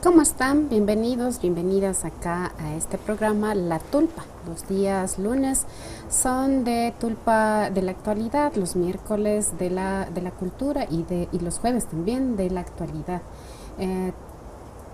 ¿Cómo están? Bienvenidos, bienvenidas acá a este programa La Tulpa. Los días lunes son de Tulpa de la actualidad, los miércoles de la cultura y los jueves también de la actualidad. Eh,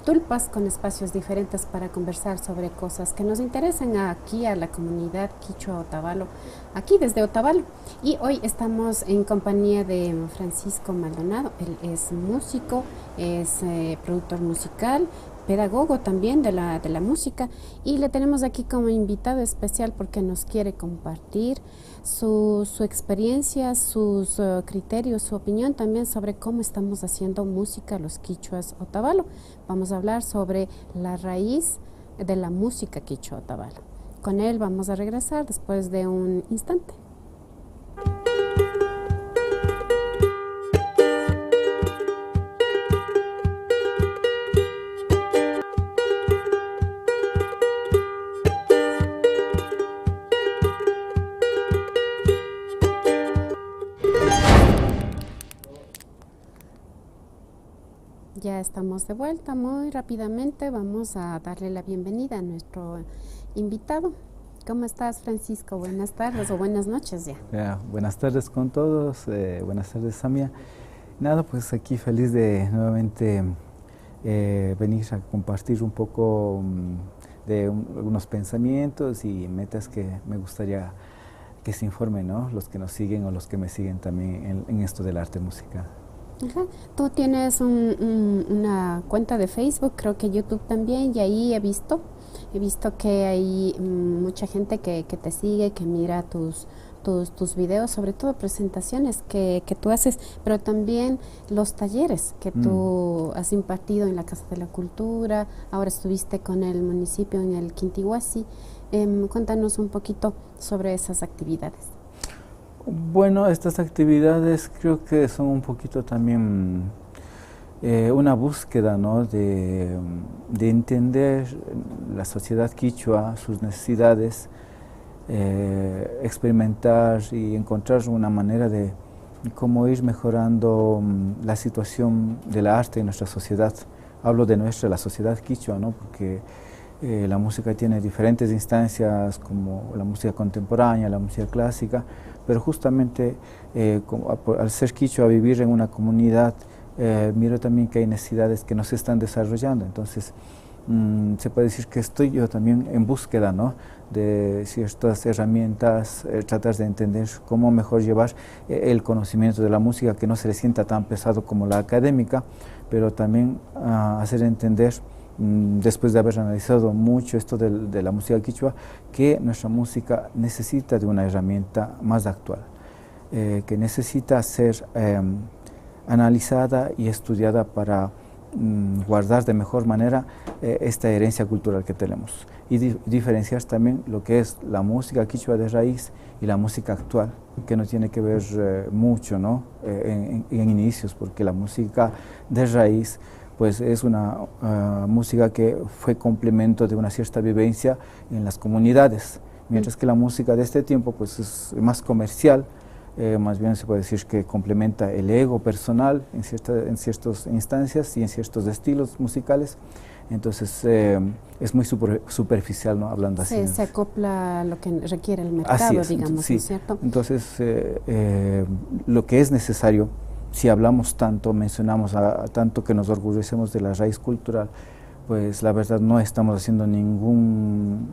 Tulpas con espacios diferentes para conversar sobre cosas que nos interesan aquí a la comunidad quichua Otavalo, aquí desde Otavalo. Y hoy estamos en compañía de Francisco Maldonado. Él es músico, es productor musical, pedagogo también de la música, y le tenemos aquí como invitado especial porque nos quiere compartir su experiencia, sus criterios, su opinión también sobre cómo estamos haciendo música los quichuas Otavalo. Vamos a hablar sobre la raíz de la música quichua Otavalo. Con él vamos a regresar después de un instante. Ya estamos de vuelta. Muy rápidamente vamos a darle la bienvenida a nuestro invitado. ¿Cómo estás, Francisco? Buenas tardes o buenas noches ya. Buenas tardes con todos, buenas tardes, Samia. Nada, pues aquí feliz de nuevamente venir a compartir un poco de algunos pensamientos y metas que me gustaría que se informen, ¿no? Los que nos siguen o los que me siguen también en esto del arte musical. Ajá. Tú tienes una cuenta de Facebook, creo que YouTube también, y ahí he visto que hay mucha gente que te sigue, que mira tus videos, sobre todo presentaciones que tú haces, pero también los talleres que tú has impartido en la Casa de la Cultura. Ahora estuviste con el municipio en el Quintihuasi. Cuéntanos un poquito sobre esas actividades. Bueno, estas actividades creo que son un poquito también una búsqueda, ¿no? de entender la sociedad quichua, sus necesidades, experimentar y encontrar una manera de cómo ir mejorando la situación del arte en nuestra sociedad. Hablo de la sociedad quichua, ¿no? Porque la música tiene diferentes instancias, como la música contemporánea, la música clásica, pero justamente al ser quichua, vivir en una comunidad, miro también que hay necesidades que no se están desarrollando. Entonces se puede decir que estoy yo también en búsqueda, ¿no? de ciertas herramientas, tratar de entender cómo mejor llevar el conocimiento de la música, que no se le sienta tan pesado como la académica, pero también hacer entender, después de haber analizado mucho esto de la música quichua, que nuestra música necesita de una herramienta más actual, que necesita ser analizada y estudiada para guardar de mejor manera esta herencia cultural que tenemos, y diferenciar también lo que es la música quichua de raíz y la música actual, que no tiene que ver mucho, ¿no? en inicios, porque la música de raíz pues es una música que fue complemento de una cierta vivencia en las comunidades, mientras que la música de este tiempo pues es más comercial, más bien se puede decir que complementa el ego personal en ciertas instancias y en ciertos estilos musicales. Entonces es muy superficial, ¿no? Hablando así. Se acopla a lo que requiere el mercado, digamos, sí. ¿no es cierto? Entonces lo que es necesario, si hablamos tanto, mencionamos tanto que nos orgullecemos de la raíz cultural, pues la verdad no estamos haciendo ningún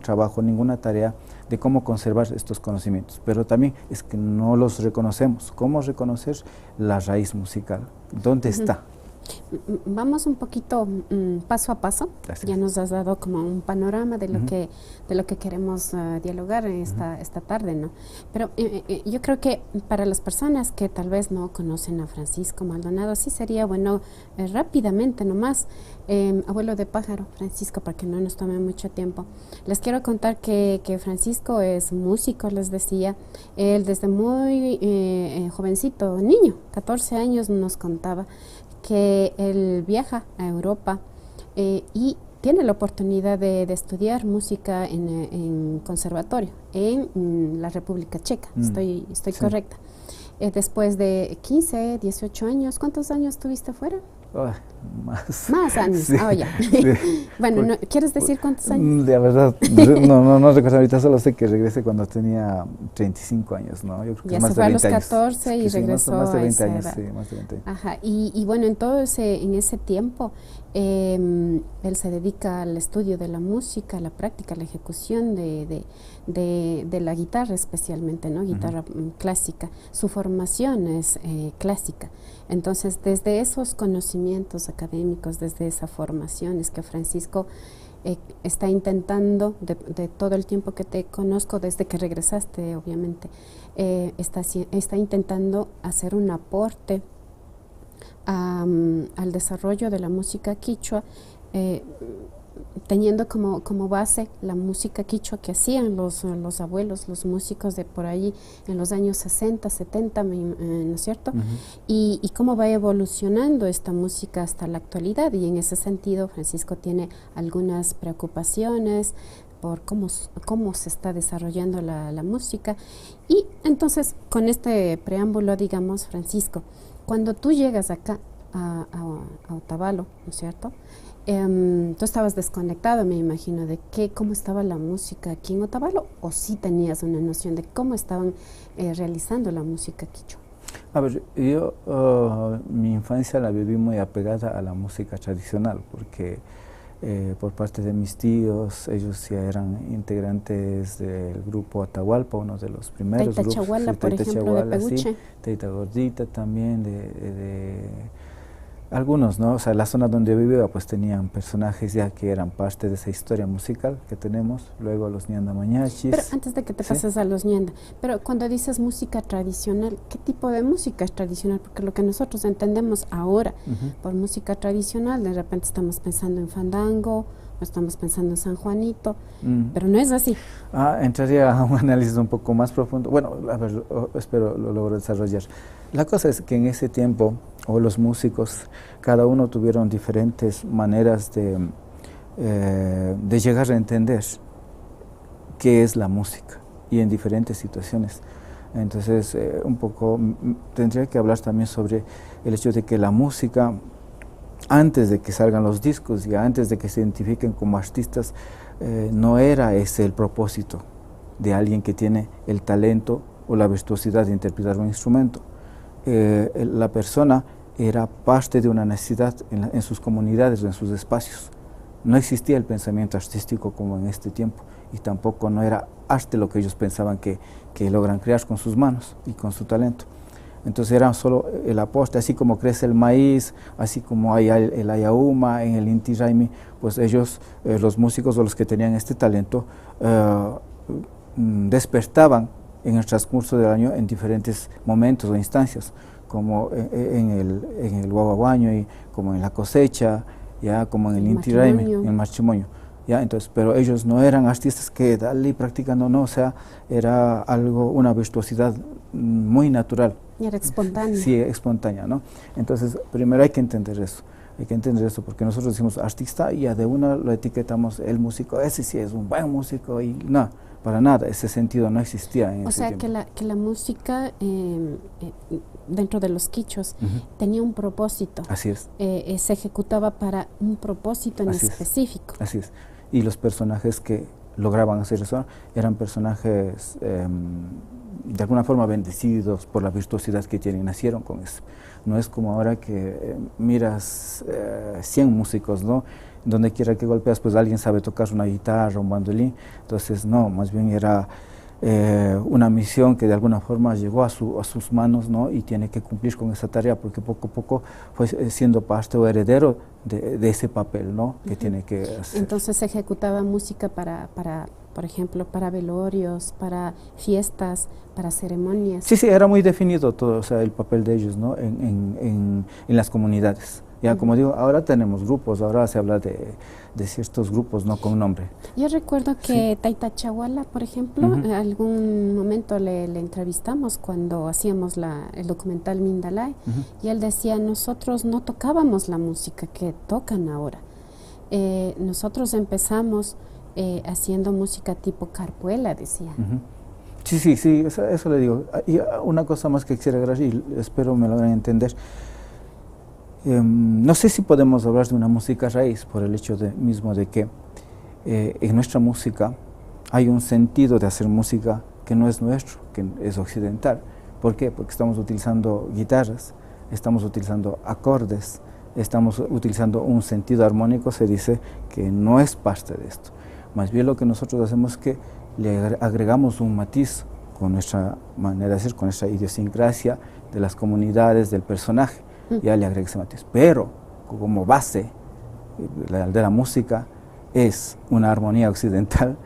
trabajo, ninguna tarea de cómo conservar estos conocimientos, pero también es que no los reconocemos. ¿Cómo reconocer la raíz musical? ¿Dónde está? Vamos un poquito paso a paso. Gracias. Ya nos has dado como un panorama de lo que queremos dialogar esta tarde, ¿no? Pero yo creo que para las personas que tal vez no conocen a Francisco Maldonado, sí sería bueno rápidamente nomás, abuelo de pájaro, Francisco, para que no nos tome mucho tiempo. Les quiero contar que Francisco es músico, les decía. Él desde muy jovencito, niño, 14 años, nos contaba que él viaja a Europa y tiene la oportunidad de estudiar música en conservatorio en la República Checa. Estoy sí. correcta. Después de 15, 18 años, ¿cuántos años tuviste fuera? Más años, sí, ya. Sí. Bueno, no, ¿quieres decir cuántos años? La verdad, no recuerdo ahorita, solo sé que regresé cuando tenía 35 años, ¿no? Yo creo que Ya más se de fue a 20 los años. 14 y Sí, regresó más de a 20 esa años, edad. sí, más de 20 años. Ajá, y bueno, entonces en ese tiempo él se dedica al estudio de la música, a la práctica, a la ejecución de la guitarra especialmente, ¿no? Guitarra clásica. Su formación es clásica. Entonces, desde esos conocimientos académicos, desde esa formación, es que Francisco está intentando, de todo el tiempo que te conozco, desde que regresaste, obviamente, está intentando hacer un aporte al desarrollo de la música quichua, teniendo como base la música quichua que hacían los abuelos, los músicos de por ahí en los años 60, 70, ¿no es cierto? Y cómo va evolucionando esta música hasta la actualidad, y en ese sentido Francisco tiene algunas preocupaciones por cómo se está desarrollando la música. Y entonces, con este preámbulo, digamos, Francisco, cuando tú llegas acá a Otavalo, ¿no es cierto? Tú estabas desconectado, me imagino, de cómo estaba la música aquí en Otavalo, o sí tenías una noción de cómo estaban realizando la música quichua. A ver, yo mi infancia la viví muy apegada a la música tradicional, porque por parte de mis tíos, ellos ya eran integrantes del grupo Atahualpa, uno de los primeros Taita grupos. Chaguala, por Taita ejemplo, Chaguala, de Peguche. sí, Taita Gordita también, de algunos, ¿no? O sea, la zona donde vivía pues tenían personajes ya que eran parte de esa historia musical que tenemos, luego los ñanda mañachis. Pero antes de que te pases a los ñanda, pero cuando dices música tradicional, ¿qué tipo de música es tradicional? Porque lo que nosotros entendemos ahora por música tradicional, de repente estamos pensando en fandango, o estamos pensando en San Juanito, pero no es así. Entraría a un análisis un poco más profundo. Bueno, a ver, espero lo logro desarrollar. La cosa es que en ese tiempo, los músicos, cada uno tuvieron diferentes maneras de llegar a entender qué es la música, y en diferentes situaciones. Entonces, un poco tendría que hablar también sobre el hecho de que la música, antes de que salgan los discos y antes de que se identifiquen como artistas, no era ese el propósito de alguien que tiene el talento o la virtuosidad de interpretar un instrumento. La persona era parte de una necesidad en sus comunidades o en sus espacios. No existía el pensamiento artístico como en este tiempo, y tampoco no era arte lo que ellos pensaban que logran crear con sus manos y con su talento. Entonces era solo el aporte, así como crece el maíz, así como hay el ayauma, en el Inti Raymi, pues ellos, los músicos o los que tenían este talento, despertaban en el transcurso del año en diferentes momentos o instancias, como en el guaguaguaño, y como en la cosecha, ya como en el Inti Raymi, en el matrimonio. ¿Ya? Entonces, pero ellos no eran artistas que dale practicando, no, o sea, era algo, una virtuosidad muy natural. Y era espontánea. Sí, espontánea, ¿no? Entonces, primero hay que entender eso, porque nosotros decimos artista y ya de una lo etiquetamos, el músico, ese sí es un buen músico, y no, para nada, ese sentido no existía en ese tiempo. O sea, que la música dentro de los quichos tenía un propósito. Así es. Se ejecutaba para un propósito en específico. Así es. Y los personajes que lograban hacer eso eran personajes de alguna forma bendecidos por la virtuosidad que tienen, nacieron con eso. No es como ahora que miras 100 músicos, ¿no? Donde quiera que golpeas, pues alguien sabe tocar una guitarra, un bandolín. Entonces, no, más bien era una misión que de alguna forma llegó a sus manos, ¿no? Y tiene que cumplir con esa tarea, porque poco a poco fue siendo parte o heredero de ese papel, ¿no? Que tiene que hacer. Entonces se ejecutaba música para, por ejemplo, para velorios, para fiestas, para ceremonias. Sí, era muy definido todo, o sea, el papel de ellos, ¿no? En las comunidades. Ya, como digo, ahora tenemos grupos, ahora se habla de ciertos grupos, no con nombre. Yo recuerdo que Taita Chaguala, por ejemplo, en algún momento le entrevistamos cuando hacíamos el documental Mindalay, y él decía, nosotros no tocábamos la música que tocan ahora. Nosotros empezamos haciendo música tipo carpuela, decía. Sí, eso le digo. Y una cosa más que quisiera agregar, y espero me logren entender. No sé si podemos hablar de una música raíz por el hecho mismo de que en nuestra música hay un sentido de hacer música que no es nuestro, que es occidental. ¿Por qué? Porque estamos utilizando guitarras, estamos utilizando acordes, estamos utilizando un sentido armónico, se dice que no es parte de esto. Más bien lo que nosotros hacemos es que le agregamos un matiz con nuestra manera de ser, con nuestra idiosincrasia de las comunidades, del personaje, ya le agrega ese matiz. Pero como base de la música es una armonía occidental,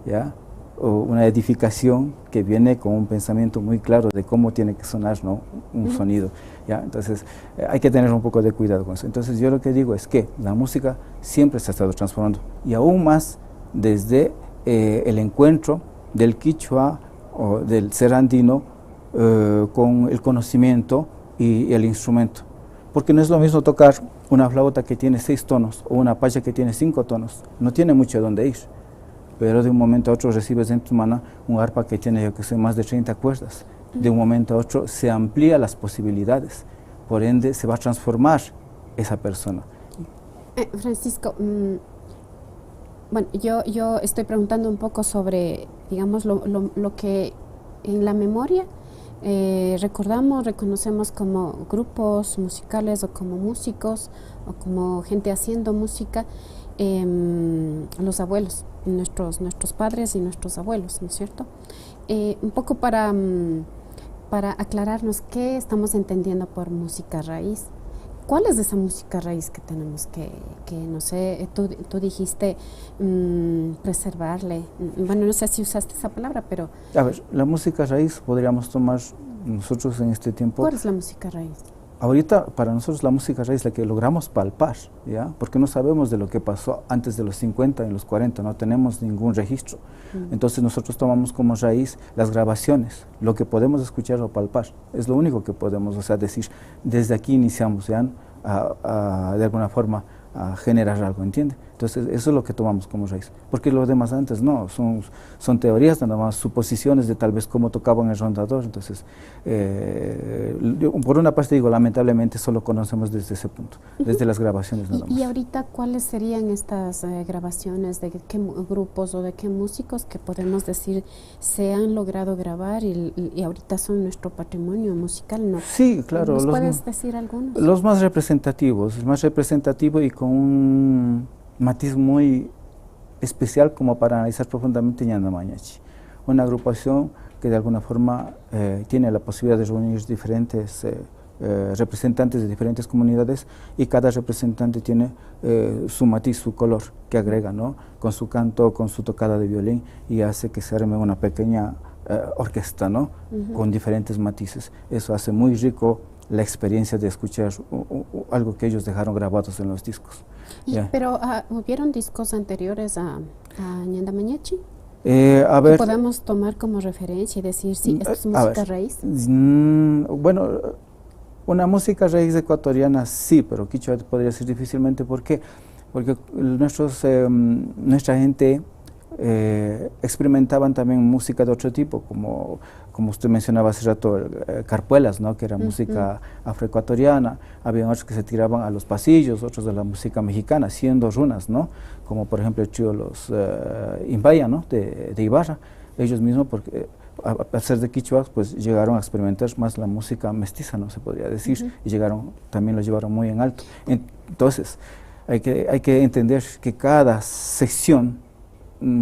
¿ya? O una edificación que viene con un pensamiento muy claro de cómo tiene que sonar, ¿no? Un sonido, ¿ya? Entonces hay que tener un poco de cuidado con eso. Entonces yo lo que digo es que la música siempre se ha estado transformando, y aún más desde el encuentro del quichua o del ser andino con el conocimiento y el instrumento. Porque no es lo mismo tocar una flauta que tiene 6 tonos o una pacha que tiene 5 tonos, no tiene mucho a dónde ir. Pero de un momento a otro recibes en tu mano un arpa que tiene, yo que sé, más de 30 cuerdas. De un momento a otro se amplía las posibilidades, por ende se va a transformar esa persona. Francisco, bueno, yo estoy preguntando un poco sobre, digamos, lo que en la memoria recordamos, reconocemos como grupos musicales o como músicos o como gente haciendo música, los abuelos, nuestros padres y nuestros abuelos, ¿no es cierto? Un poco para aclararnos qué estamos entendiendo por música raíz. ¿Cuál es esa música raíz que tenemos que no sé, tú dijiste preservarle? Bueno, no sé si usaste esa palabra, pero... A ver, la música raíz podríamos tomar nosotros en este tiempo... ¿Cuál es la música raíz? Ahorita para nosotros la música raíz es la que logramos palpar, ¿ya? Porque no sabemos de lo que pasó antes de los 50 y los 40, no tenemos ningún registro. Entonces nosotros tomamos como raíz las grabaciones, lo que podemos escuchar o palpar, es lo único que podemos, o sea, decir, desde aquí iniciamos, ¿ya? De alguna forma a generar algo, ¿entiende? Entonces eso es lo que tomamos como raíz, porque lo demás antes no, son teorías, nada más suposiciones de tal vez cómo tocaban el rondador. Entonces por una parte digo, lamentablemente solo conocemos desde ese punto, desde las grabaciones nada más. ¿Y ahorita cuáles serían estas grabaciones, de qué grupos o de qué músicos que podemos decir se han logrado grabar y ahorita son nuestro patrimonio musical, ¿no? Sí, claro. ¿Nos puedes decir algunos? Los más representativos, el más representativo y con un matiz muy especial como para analizar profundamente Ñanda Mañachi, una agrupación que de alguna forma tiene la posibilidad de reunir diferentes representantes de diferentes comunidades, y cada representante tiene su matiz, su color que agrega, ¿no? Con su canto, con su tocada de violín, y hace que se arme una pequeña orquesta, ¿no? Con diferentes matices. Eso hace muy rico la experiencia de escuchar algo que ellos dejaron grabados en los discos. Pero ¿hubieron discos anteriores a Ñanda Mañachi? A ver, ¿podemos tomar como referencia y decir, sí, esto es música raíz? Bueno, una música raíz ecuatoriana sí, pero quichua podría ser difícilmente. ¿Por qué? Porque nuestra gente experimentaban también música de otro tipo, como usted mencionaba hace rato, carpuelas, ¿no? Que era música afroecuatoriana. Había otros que se tiraban a los pasillos, otros de la música mexicana, haciendo runas, ¿no? Como por ejemplo el trío los Imbaya, ¿no? de Ibarra. Ellos mismos, porque a ser de quichua, pues llegaron a experimentar más la música mestiza, no se podría decir, y también lo llevaron muy en alto. Entonces, hay que entender que cada sección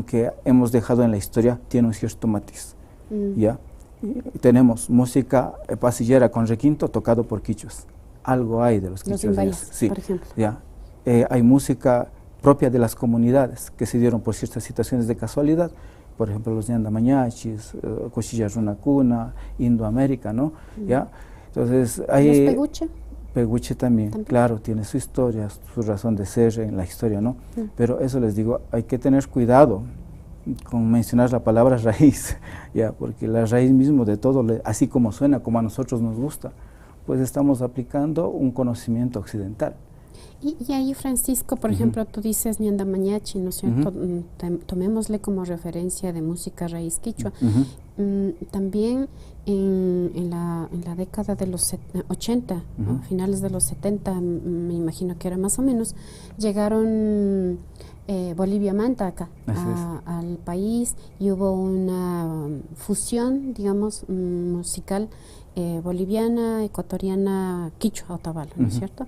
que hemos dejado en la historia tiene un cierto matiz, ¿ya? Tenemos música pasillera con requinto tocado por quichuas, algo hay de los quichuas. Los Imbayas, sí, por ejemplo. ¿ya? Hay música propia de las comunidades que se dieron por ciertas situaciones de casualidad, por ejemplo los Ñanda Mañachis, Cochilla Runacuna, Indoamérica, ¿no? ¿Ya? Entonces hay... ¿Los Peguche? Peguche también, claro, tiene su historia, su razón de ser en la historia, ¿no? Pero eso les digo, hay que tener cuidado con mencionar la palabra raíz, ya, porque la raíz mismo de todo, así como suena, como a nosotros nos gusta, pues estamos aplicando un conocimiento occidental. Y ahí, Francisco, por ejemplo, tú dices Ñanda Mañachi, ¿no es cierto? Tomémosle como referencia de música raíz quichua. También en la década de los 80, ¿no? Finales de los 70, me imagino que era más o menos, llegaron Bolivia Manta acá al país y hubo una fusión, digamos, musical boliviana, ecuatoriana, quichua, otavalo, ¿no es cierto?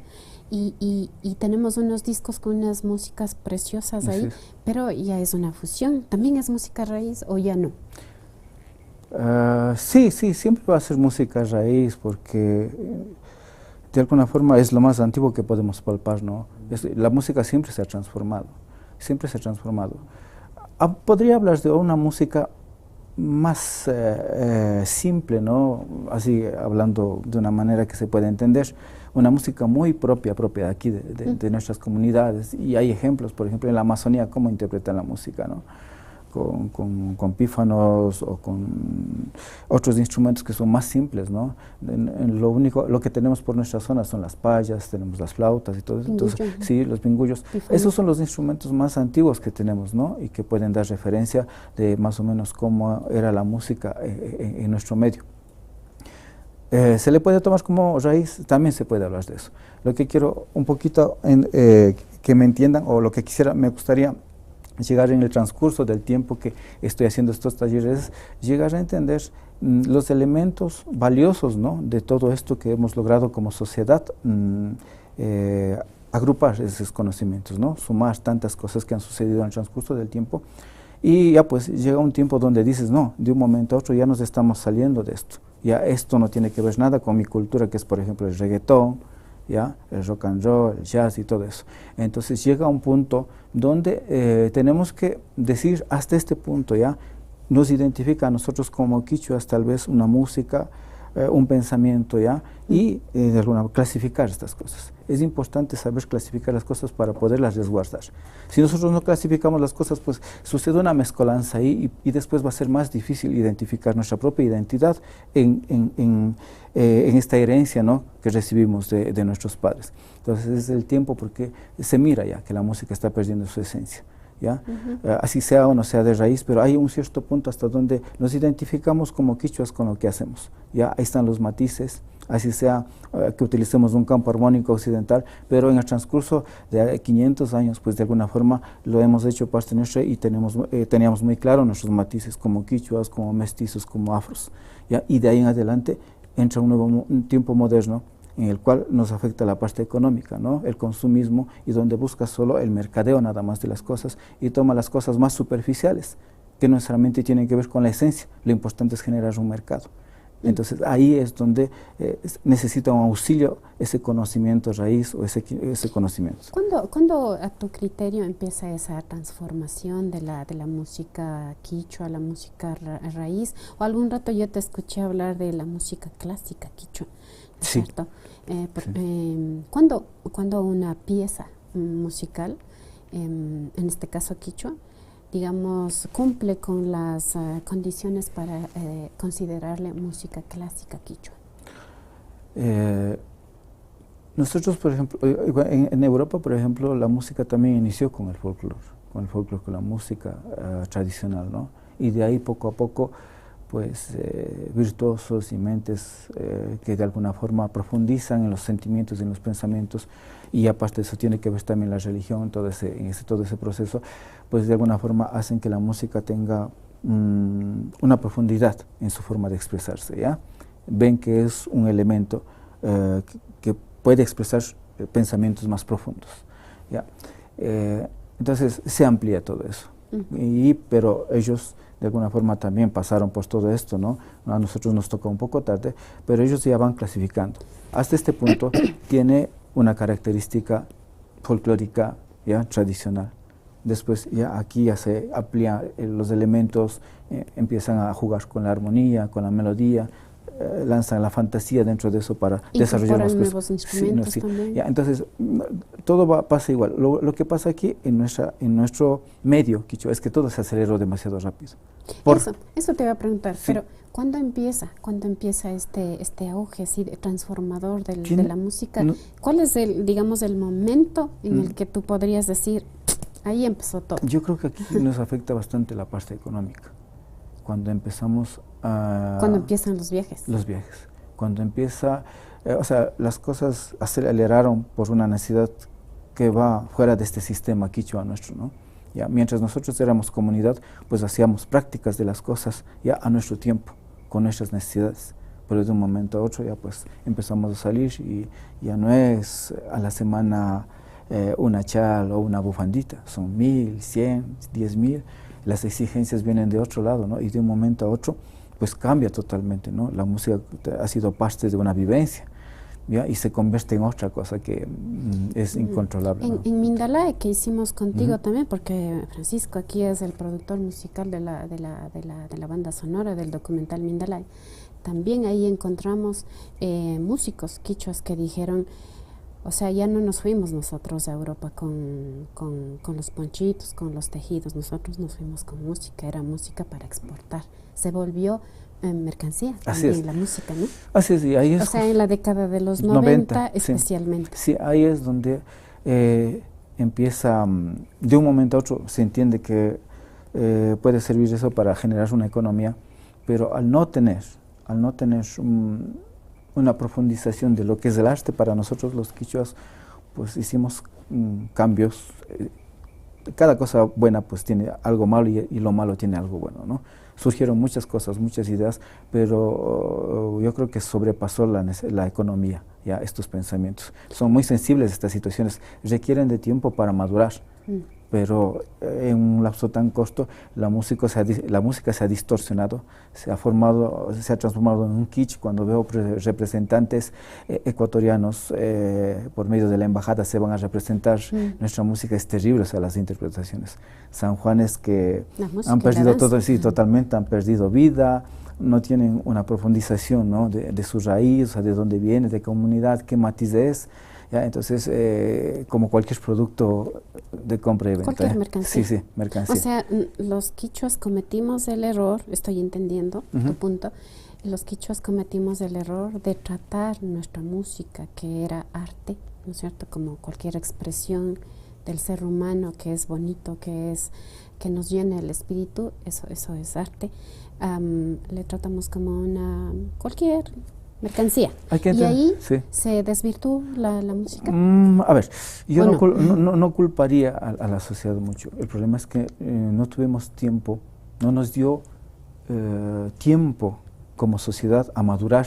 Y tenemos unos discos con unas músicas preciosas ahí, pero ya es una fusión. ¿También es música raíz o ya no? Sí, siempre va a ser música raíz porque de alguna forma es lo más antiguo que podemos palpar, ¿no? La música siempre se ha transformado, siempre se ha transformado. Podría hablar de una música más simple, ¿no? Así hablando de una manera que se puede entender, una música muy propia de aquí, de nuestras comunidades, y hay ejemplos, por ejemplo, en la Amazonía, cómo interpretan la música, ¿no? Con pífanos o con otros instrumentos que son más simples, ¿no? Lo que tenemos por nuestra zona son las payas, tenemos las flautas y todo eso. Entonces, sí, los pingullos. Esos son los instrumentos más antiguos que tenemos, ¿no? Y que pueden dar referencia de más o menos cómo era la música en nuestro medio. ¿Se le puede tomar como raíz? También se puede hablar de eso. Lo que quiero un poquito que me entiendan, o lo que me gustaría llegar en el transcurso del tiempo que estoy haciendo estos talleres, llegar a entender los elementos valiosos, ¿no? De todo esto que hemos logrado como sociedad, agrupar esos conocimientos, ¿no? Sumar tantas cosas que han sucedido en el transcurso del tiempo, y ya pues llega un tiempo donde dices, no, de un momento a otro ya nos estamos saliendo de esto, ya esto no tiene que ver nada con mi cultura, que es por ejemplo el reggaetón, ¿ya? El rock and roll, el jazz y todo eso. Entonces llega un punto donde tenemos que decir, hasta este punto ya nos identifica a nosotros como quichuas tal vez una música, un pensamiento, ¿ya? Y de alguna clasificar estas cosas. Es importante saber clasificar las cosas para poderlas resguardar. Si nosotros no clasificamos las cosas, pues sucede una mezcolanza ahí y después va a ser más difícil identificar nuestra propia identidad en esta herencia, ¿no? Que recibimos de nuestros padres. Entonces es el tiempo porque se mira ya que la música está perdiendo su esencia, ¿ya? Así sea o no sea de raíz, pero hay un cierto punto hasta donde nos identificamos como quichuas con lo que hacemos, ¿ya? Ahí están los matices, así sea que utilicemos un campo armónico occidental, pero en el transcurso de 500 años, pues de alguna forma lo hemos hecho parte nuestra y teníamos muy claro nuestros matices como quichuas, como mestizos, como afros, ¿ya? Y de ahí en adelante entra un tiempo moderno en el cual nos afecta la parte económica, ¿no? El consumismo, y donde busca solo el mercadeo nada más de las cosas y toma las cosas más superficiales, que no necesariamente tienen que ver con la esencia. Lo importante es generar un mercado. Entonces ahí es donde necesita un auxilio ese conocimiento raíz o ese conocimiento. ¿Cuándo a tu criterio empieza esa transformación de la música quichua a la música raíz? O algún rato yo te escuché hablar de la música clásica quichua, sí. ¿cierto? ¿Cuándo una pieza musical, en este caso quichua, digamos, cumple con las condiciones para considerarle música clásica quichua? Nosotros, por ejemplo, en Europa, por ejemplo, la música también inició con el folclore, con la música tradicional, ¿no? Y de ahí poco a poco, pues, virtuosos y mentes que de alguna forma profundizan en los sentimientos y en los pensamientos, y aparte de eso tiene que ver también la religión, todo ese proceso, pues de alguna forma hacen que la música tenga una profundidad en su forma de expresarse, ¿ya? Ven que es un elemento que puede expresar pensamientos más profundos, ¿ya? Entonces se amplía todo eso, pero ellos de alguna forma también pasaron por todo esto, ¿no? A nosotros nos tocó un poco tarde, pero ellos ya van clasificando. Hasta este punto tiene una característica folclórica, ya tradicional. Después ya aquí ya se amplían los elementos, empiezan a jugar con la armonía, con la melodía, lanzan la fantasía dentro de eso para desarrollar más cosas. Nuevos instrumentos también. Ya, entonces todo pasa igual. Lo que pasa aquí en nuestro medio quichua es que todo se aceleró demasiado rápido. Eso te iba a preguntar, Sí. pero ¿cuándo empieza este auge así transformador de la música? No. ¿Cuál es digamos, el momento en el que tú podrías decir, ahí empezó todo? Yo creo que aquí nos afecta bastante la parte económica. Cuando empezamos a... Cuando empiezan los viajes. Los viajes. Cuando empieza... o sea, las cosas aceleraron por una necesidad que va fuera de este sistema quichua nuestro, ¿no? Ya, mientras nosotros éramos comunidad, pues hacíamos prácticas de las cosas ya a nuestro tiempo, con nuestras necesidades. Pero de un momento a otro ya pues empezamos a salir y ya no es a la semana una chal o una bufandita, son 1.000, 100, 10.000. Las exigencias vienen de otro lado, ¿no? Y de un momento a otro pues cambia totalmente, ¿no? La música ha sido parte de una vivencia, ¿ya? Y se convierte en otra cosa que es incontrolable, ¿no? En Mindalae, que hicimos contigo también, porque Francisco aquí es el productor musical de la banda sonora del documental Mindalae, también ahí encontramos músicos quichuas que dijeron, o sea, ya no nos fuimos nosotros a Europa con los ponchitos, con los tejidos, nosotros nos fuimos con música, era música para exportar, se volvió mercancía también la música, ¿no? Así es, y ahí es. O sea, en la década de los 90 especialmente. Sí, ahí es donde empieza, de un momento a otro se entiende que puede servir eso para generar una economía, pero al no tener una profundización de lo que es el arte para nosotros los quichuas, pues hicimos cambios. Cada cosa buena pues tiene algo malo y lo malo tiene algo bueno, ¿no? Surgieron muchas cosas, muchas ideas, pero yo creo que sobrepasó la economía, ya estos pensamientos. Son muy sensibles estas situaciones, requieren de tiempo para madurar, pero en un lapso tan corto la música se ha distorsionado, se ha transformado en un kitsch. Cuando veo representantes ecuatorianos por medio de la embajada se van a representar nuestra música, es terrible, o sea, las interpretaciones. Sanjuanes que han perdido todo, sí, totalmente, han perdido vida, no tienen una profundización, ¿no? de su raíz, o sea, de dónde viene, de comunidad, qué matiz es. ¿Ya? Entonces, como cualquier producto de compra y venta. Cualquier mercancía. Sí, mercancía. O sea, los quichuas cometimos el error, estoy entendiendo tu punto, los quichuas cometimos el error de tratar nuestra música, que era arte, ¿no es cierto? Como cualquier expresión del ser humano que es bonito, que nos llena el espíritu, eso es arte. Le tratamos como cualquier mercancía. Y ahí se desvirtuó la música. A ver, yo no culparía a la sociedad mucho. El problema es que no tuvimos tiempo, no nos dio tiempo como sociedad a madurar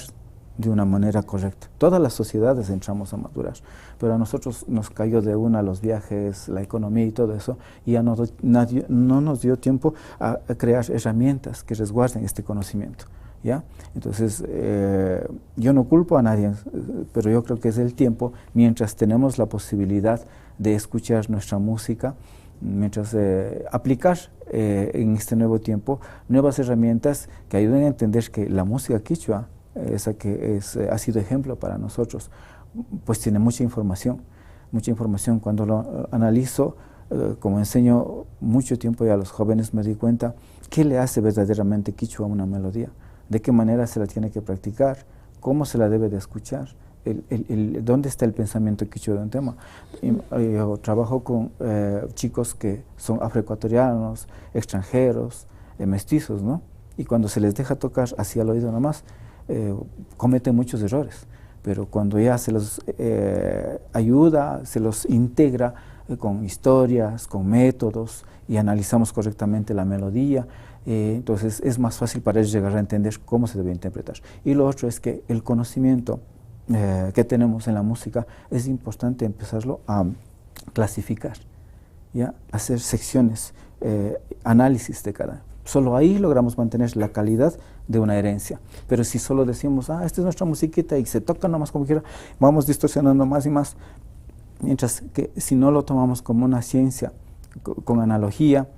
de una manera correcta. Todas las sociedades entramos a madurar, pero a nosotros nos cayó de una los viajes, la economía y todo eso, y ya no nos dio tiempo a crear herramientas que resguarden este conocimiento. ¿Ya? Entonces, yo no culpo a nadie, pero yo creo que es el tiempo, mientras tenemos la posibilidad de escuchar nuestra música, mientras aplicar en este nuevo tiempo nuevas herramientas que ayuden a entender que la música quichua, esa que ha sido ejemplo para nosotros, pues tiene mucha información. Cuando lo analizo, como enseño mucho tiempo ya a los jóvenes, me di cuenta qué le hace verdaderamente quichua a una melodía, de qué manera se la tiene que practicar, cómo se la debe de escuchar, dónde está el pensamiento quichua de un tema. Yo trabajo con chicos que son afroecuatorianos, extranjeros, mestizos, ¿no? Y cuando se les deja tocar así al oído nomás, cometen muchos errores, pero cuando ya se los ayuda, se los integra con historias, con métodos, y analizamos correctamente la melodía, entonces es más fácil para ellos llegar a entender cómo se debe interpretar. Y lo otro es que el conocimiento que tenemos en la música es importante empezarlo a clasificar, ¿ya? Hacer secciones, análisis de cada. Solo ahí logramos mantener la calidad de una herencia. Pero si solo decimos, esta es nuestra musiquita y se toca nomás como quiera, vamos distorsionando más y más. Mientras que si no lo tomamos como una ciencia, con analogía,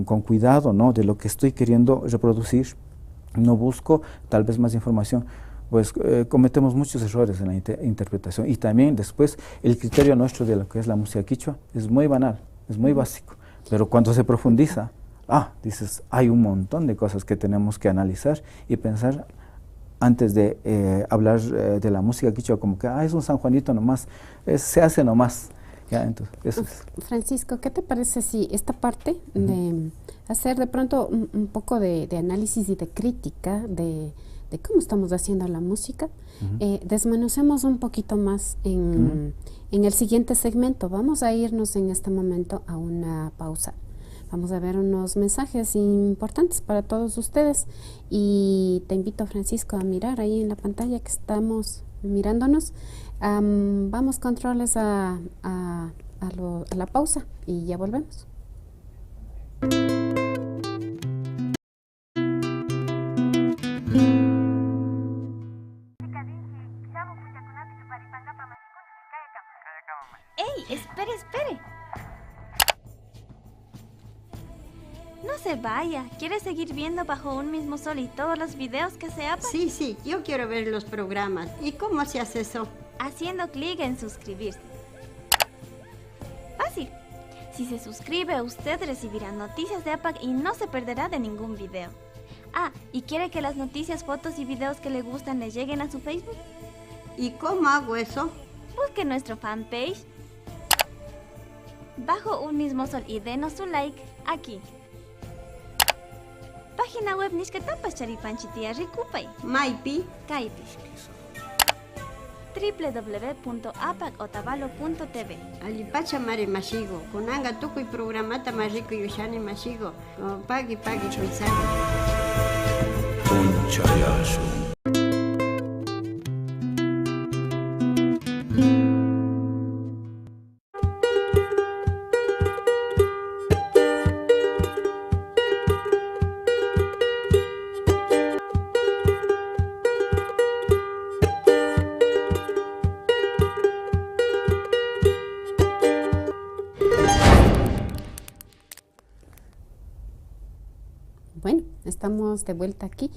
con cuidado, ¿no?, de lo que estoy queriendo reproducir, no busco tal vez más información, pues cometemos muchos errores en la interpretación. Y también después el criterio nuestro de lo que es la música quichua es muy banal, es muy básico, pero cuando se profundiza dices, hay un montón de cosas que tenemos que analizar y pensar antes de hablar de la música quichua, como que es un San Juanito nomás, se hace nomás. Ya, entonces, eso es. Francisco, ¿qué te parece si esta parte de hacer de pronto un poco de análisis y de crítica de cómo estamos haciendo la música, desmenuzamos un poquito más en el siguiente segmento? Vamos a irnos en este momento a una pausa. Vamos a ver unos mensajes importantes para todos ustedes y te invito, Francisco, a mirar ahí en la pantalla que estamos mirándonos. Vamos, controles, a la pausa y ya volvemos. ¡Ey! ¡Espere! No se vaya. ¿Quiere seguir viendo Bajo un mismo sol y todos los videos que se APAC? Sí, yo quiero ver los programas. ¿Y cómo se hace eso? Haciendo clic en suscribirse. Fácil. Si se suscribe, usted recibirá noticias de APAC y no se perderá de ningún video. ¿Y quiere que las noticias, fotos y videos que le gustan le lleguen a su Facebook? ¿Y cómo hago eso? Busque nuestro fanpage Bajo un mismo sol y denos su like aquí. Página web Nishkatapas Charipanchitia Rikupay Maipi Kaipish www.apacotavalo.tv Alipacha mare mashigo kunanga tukuy programata marrico yushani mashigo pagi kuisani Punchayasu. Bueno, estamos de vuelta aquí.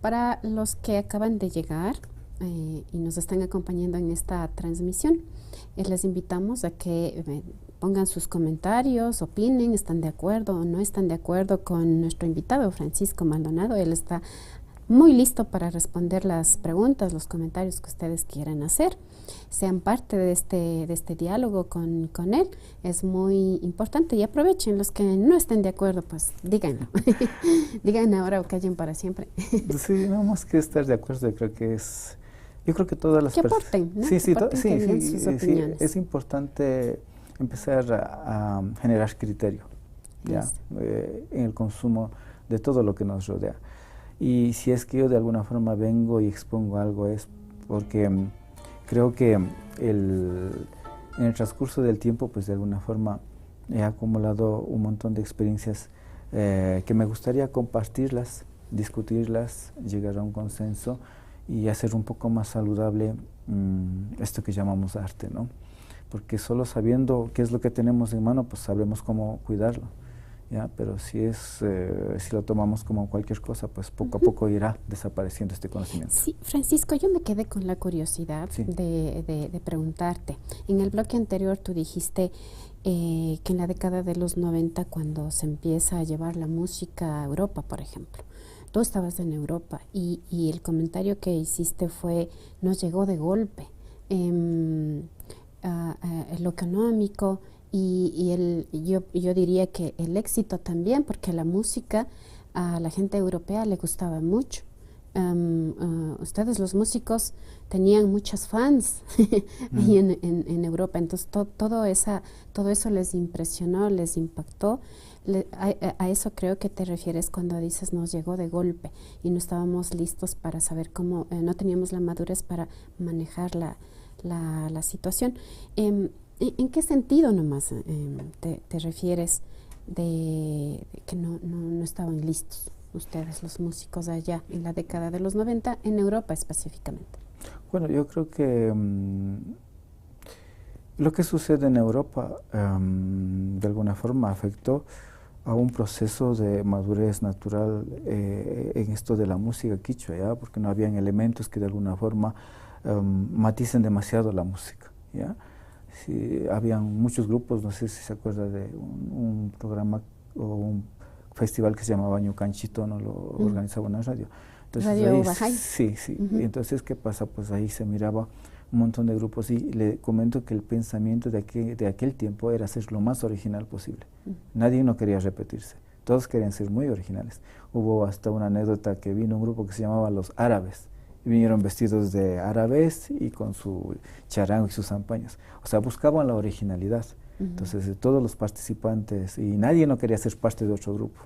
Para los que acaban de llegar y nos están acompañando en esta transmisión, les invitamos a que pongan sus comentarios, opinen, están de acuerdo o no están de acuerdo con nuestro invitado Francisco Maldonado. Él está muy listo para responder las preguntas, los comentarios que ustedes quieran hacer. Sean parte de este diálogo con él, es muy importante, y aprovechen. Los que no estén de acuerdo, pues díganlo. Digan ahora o callen para siempre. Sí, no más que estar de acuerdo, yo creo que todas las personas... Que aporten, ¿no? Sí, sus opiniones. es importante empezar a generar criterio, ¿ya? En el consumo de todo lo que nos rodea. Y si es que yo de alguna forma vengo y expongo algo, es porque creo que en el transcurso del tiempo, pues de alguna forma he acumulado un montón de experiencias que me gustaría compartirlas, discutirlas, llegar a un consenso y hacer un poco más saludable esto que llamamos arte, ¿no? Porque solo sabiendo qué es lo que tenemos en mano, pues sabremos cómo cuidarlo, ¿ya? Pero si lo tomamos como cualquier cosa, pues poco a poco irá desapareciendo este conocimiento. Sí, Francisco, yo me quedé con la curiosidad de preguntarte. En el bloque anterior tú dijiste que en la década de los 90, cuando se empieza a llevar la música a Europa, por ejemplo, tú estabas en Europa y el comentario que hiciste fue, nos llegó de golpe, lo económico. Yo diría que el éxito también, porque la música a la gente europea le gustaba mucho. Ustedes, los músicos, tenían muchos fans ahí en Europa, entonces todo eso les impresionó, les impactó. A eso creo que te refieres cuando dices nos llegó de golpe y no estábamos listos para saber cómo, no teníamos la madurez para manejar la situación. ¿En qué sentido nomás te refieres de que no estaban listos ustedes, los músicos allá en la década de los 90, en Europa específicamente? Bueno, yo creo que lo que sucede en Europa de alguna forma afectó a un proceso de madurez natural en esto de la música quichua, ¿ya? Porque no habían elementos que de alguna forma maticen demasiado la música, ¿ya? Sí, habían muchos grupos, no sé si se acuerda de un programa festival que se llamaba Ñucanchito, no lo organizaba una radio. Entonces, Radio ahí, Bajay. sí, sí. Y entonces, ¿qué pasa? Pues ahí se miraba un montón de grupos y le comento que el pensamiento de aquel tiempo era ser lo más original posible. Nadie no quería repetirse, todos querían ser muy originales. Hubo hasta una anécdota que vino un grupo que se llamaba Los Árabes, y vinieron vestidos de árabes y con su charango y sus zampañas. O sea, buscaban la originalidad. Entonces, todos los participantes, y nadie no quería ser parte de otro grupo.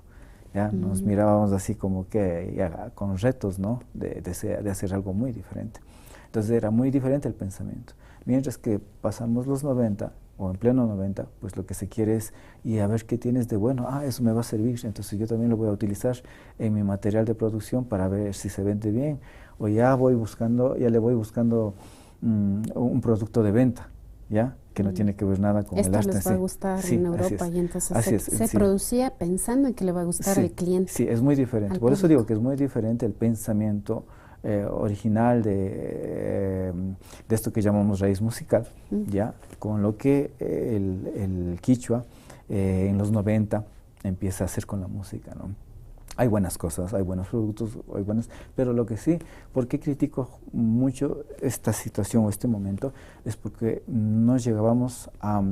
¿Ya? Nos mirábamos así como que ya, con retos, ¿no? de hacer algo muy diferente. Entonces era muy diferente el pensamiento. Mientras que pasamos los 90, o en pleno 90, pues lo que se quiere es, y a ver qué tienes de bueno, eso me va a servir, entonces yo también lo voy a utilizar en mi material de producción para ver si se vende bien, o ya le voy buscando un producto de venta, ¿ya? Que no tiene que ver nada con el arte. Esto les va a gustar en Europa, y entonces se producía pensando en que le va a gustar al cliente. Sí, es muy diferente. Por eso digo que es muy diferente el pensamiento original de esto que llamamos raíz musical, ¿ya? Con lo que el quichua en los 90 empieza a hacer con la música, ¿no? Hay buenas cosas, hay buenos productos, pero lo que sí, ¿por qué critico mucho esta situación o este momento? Es porque no llegábamos a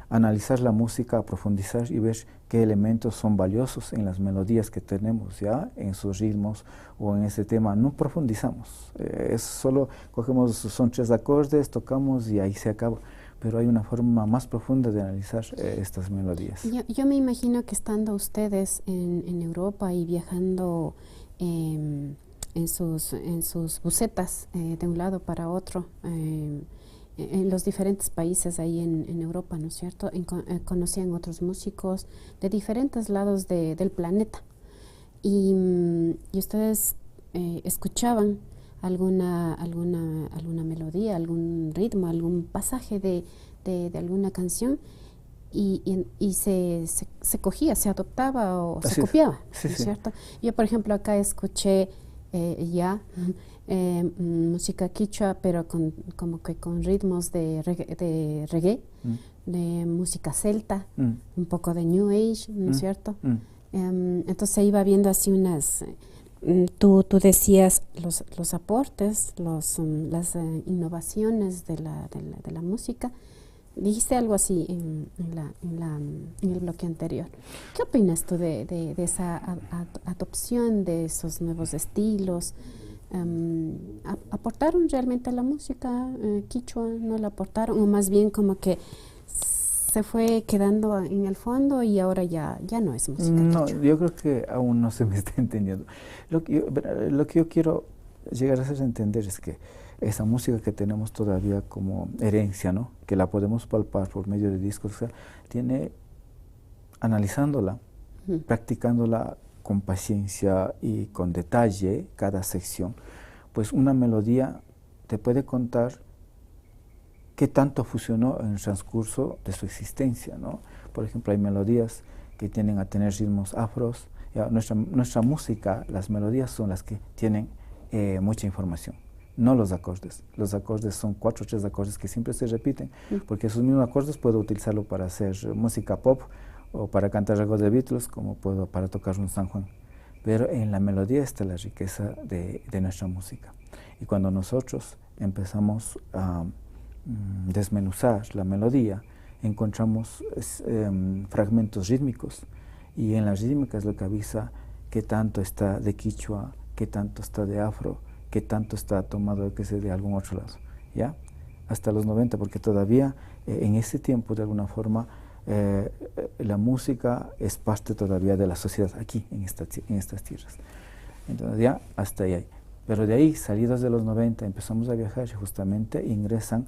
analizar la música, a profundizar y ver qué elementos son valiosos en las melodías que tenemos, ya en sus ritmos o en ese tema. No profundizamos, es solo son 3 acordes, tocamos y ahí se acaba. Pero hay una forma más profunda de analizar estas melodías. Yo me imagino que estando ustedes en Europa y viajando en sus busetas de un lado para otro, en los diferentes países ahí en Europa, ¿no es cierto? Conocían otros músicos de diferentes lados del planeta y ustedes escuchaban alguna melodía, algún ritmo, algún pasaje de alguna canción y se cogía, se adoptaba o se copiaba, ¿no es cierto? Yo, por ejemplo, acá escuché música quichua, pero como que con ritmos de reggae, de música celta, un poco de New Age, ¿no es cierto? Entonces se iba viendo así unas... Tú decías los aportes, las innovaciones de la música. Dijiste algo así en el bloque anterior. ¿Qué opinas tú de esa adopción de esos nuevos estilos? ¿Aportaron realmente a la música quichua? ¿No la aportaron? O más bien como que se fue quedando en el fondo y ahora ya no es música quichua. No, yo creo que aún no se me está entendiendo. Lo que yo quiero llegar a hacer entender es que esa música que tenemos todavía como herencia, ¿no? Que la podemos palpar por medio de discos, o sea, analizándola, practicándola con paciencia y con detalle cada sección, pues una melodía te puede contar qué tanto fusionó en el transcurso de su existencia, ¿no? Por ejemplo, hay melodías que tienden a tener ritmos afros. Nuestra música, las melodías son las que tienen mucha información, no los acordes. Los acordes son 4 o 3 acordes que siempre se repiten, porque esos mismos acordes puedo utilizarlo para hacer música pop o para cantar algo de Beatles, como puedo para tocar un San Juan. Pero en la melodía está la riqueza de nuestra música. Y cuando nosotros empezamos a desmenuzar la melodía, encontramos fragmentos rítmicos, y en las rítmicas lo que avisa qué tanto está de quichua, qué tanto está de afro, qué tanto está tomado de algún otro lado, ¿ya? Hasta los 90, porque todavía en ese tiempo de alguna forma la música es parte todavía de la sociedad aquí en estas tierras. Entonces ya hasta ahí. Pero de ahí, salidos de los 90, empezamos a viajar y justamente ingresan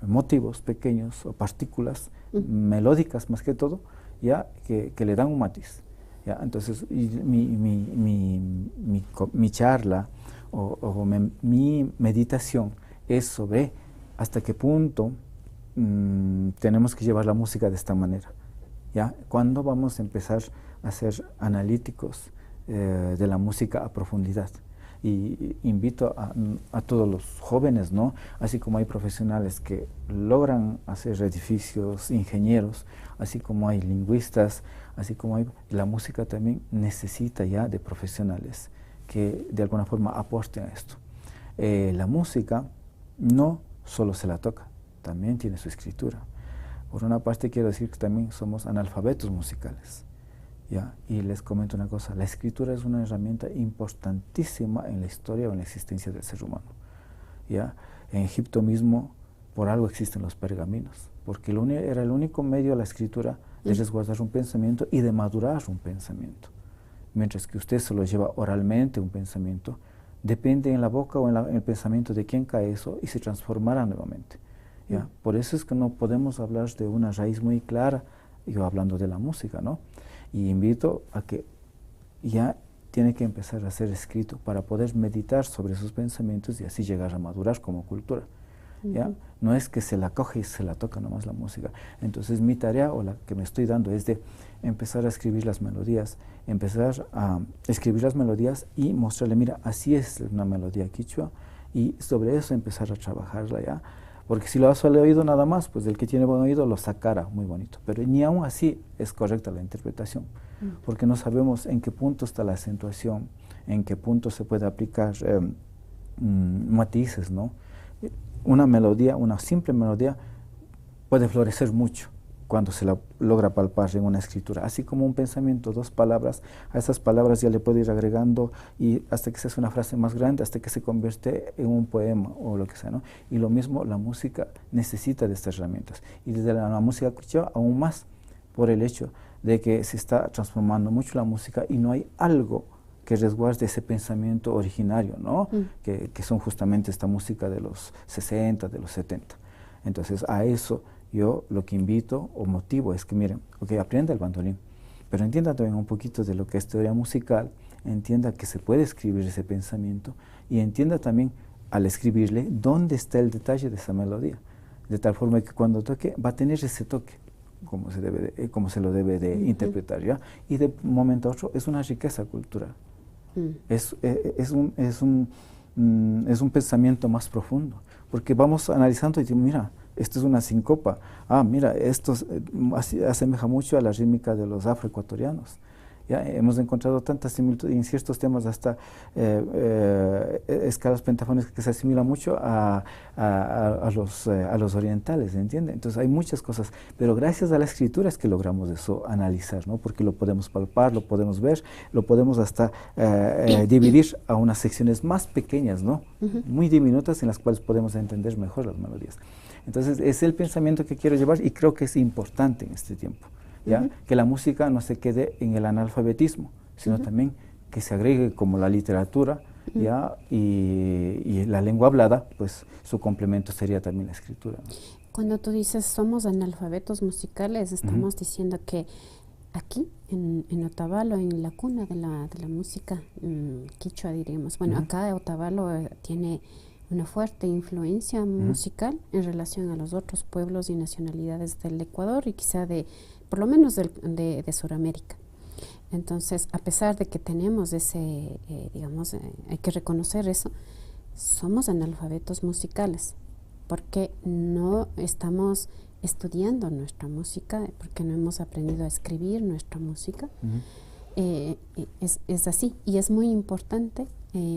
motivos pequeños o partículas melódicas más que todo, ya que le dan un matiz. ¿Ya? Entonces mi charla o mi meditación es sobre hasta qué punto tenemos que llevar la música de esta manera. ¿Ya? ¿Cuándo vamos a empezar a ser analíticos de la música a profundidad? Y invito a todos los jóvenes, ¿no? Así como hay profesionales que logran hacer edificios, ingenieros, así como hay lingüistas, así como hay, la música también necesita ya de profesionales que de alguna forma aporten a esto. La música no solo se la toca, también tiene su escritura. Por una parte quiero decir que también somos analfabetos musicales. ¿Ya? Y les comento una cosa, la escritura es una herramienta importantísima en la historia o en la existencia del ser humano. ¿Ya? En Egipto mismo, por algo existen los pergaminos, porque era el único medio de la escritura de resguardar un pensamiento y de madurar un pensamiento. Mientras que usted se lo lleva oralmente un pensamiento, depende en la boca o en el pensamiento de quién cae eso y se transformará nuevamente. ¿Ya? Por eso es que no podemos hablar de una raíz muy clara, yo hablando de la música, ¿no? Y invito a que ya tiene que empezar a ser escrito para poder meditar sobre esos pensamientos y así llegar a madurar como cultura. ¿Ya? No es que se la coge y se la toca nomás la música. Entonces mi tarea o la que me estoy dando es de empezar a escribir las melodías, y mostrarle, mira, así es una melodía quichua, y sobre eso empezar a trabajarla ya. Porque si lo has oído nada más, pues el que tiene buen oído lo sacará muy bonito. Pero ni aún así es correcta la interpretación, porque no sabemos en qué punto está la acentuación, en qué punto se puede aplicar matices, ¿no? Una melodía, una simple melodía, puede florecer mucho cuando se la logra palpar en una escritura. Así como un pensamiento, dos palabras, a esas palabras ya le puede ir agregando y hasta que se hace una frase más grande, hasta que se convierte en un poema o lo que sea, ¿no? Y lo mismo la música necesita de estas herramientas. Y desde la música quichua aún más, por el hecho de que se está transformando mucho la música y no hay algo que resguarde ese pensamiento originario, ¿no? Que son justamente esta música de los 60, de los 70. Entonces a eso yo lo que invito o motivo es que miren, aprenda el bandolín, pero entienda también un poquito de lo que es teoría musical, entienda que se puede escribir ese pensamiento y entienda también al escribirle dónde está el detalle de esa melodía, de tal forma que cuando toque va a tener ese toque como se lo debe de interpretar, ¿ya? Y de un momento a otro es una riqueza cultural. Es un pensamiento más profundo, porque vamos analizando y decimos, mira, esto es una sincopa, mira, esto asemeja mucho a la rítmica de los afroecuatorianos. Ya hemos encontrado tantas similitudes en ciertos temas, hasta escalas pentafónicas que se asimilan mucho a los orientales, ¿entiende? Entonces hay muchas cosas, pero gracias a la escritura es que logramos eso, analizar, ¿no? Porque lo podemos palpar, lo podemos ver, lo podemos hasta dividir a unas secciones más pequeñas, ¿no? Muy diminutas, en las cuales podemos entender mejor las melodías. Entonces es el pensamiento que quiero llevar y creo que es importante en este tiempo. ¿Ya? Que la música no se quede en el analfabetismo, sino también que se agregue como la literatura, ¿ya? Y la lengua hablada, pues su complemento sería también la escritura, ¿no? Cuando tú dices somos analfabetos musicales, estamos diciendo que aquí en Otavalo, en la cuna de la música quichua, diríamos, bueno, acá Otavalo tiene una fuerte influencia musical en relación a los otros pueblos y nacionalidades del Ecuador y quizá por lo menos de Sudamérica. Entonces, a pesar de que tenemos ese, digamos, hay que reconocer eso, somos analfabetos musicales, porque no estamos estudiando nuestra música, porque no hemos aprendido a escribir nuestra música. Es así, y es muy importante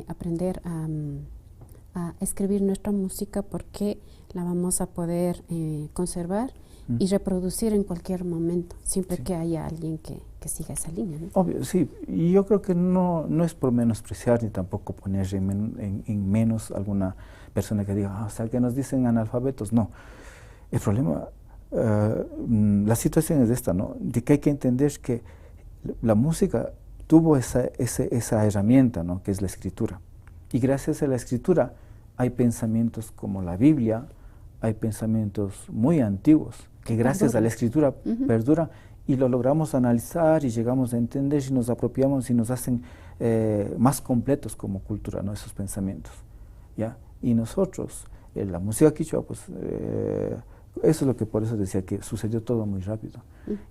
aprender a escribir nuestra música, porque la vamos a poder conservar y reproducir en cualquier momento, siempre que haya alguien que siga esa línea, ¿no? Obvio, sí, y yo creo que no es por menospreciar ni tampoco poner en menos alguna persona que diga, o sea, que nos dicen analfabetos. No, el problema, la situación es esta, ¿no? De que hay que entender que la música tuvo esa herramienta, ¿no? Que es la escritura, y gracias a la escritura hay pensamientos como la Biblia, hay pensamientos muy antiguos que gracias a la escritura perduran y lo logramos analizar y llegamos a entender y nos apropiamos y nos hacen más completos como cultura, ¿no? Esos pensamientos, ¿ya? Y nosotros, la música quichua, pues eso es lo que por eso decía que sucedió todo muy rápido,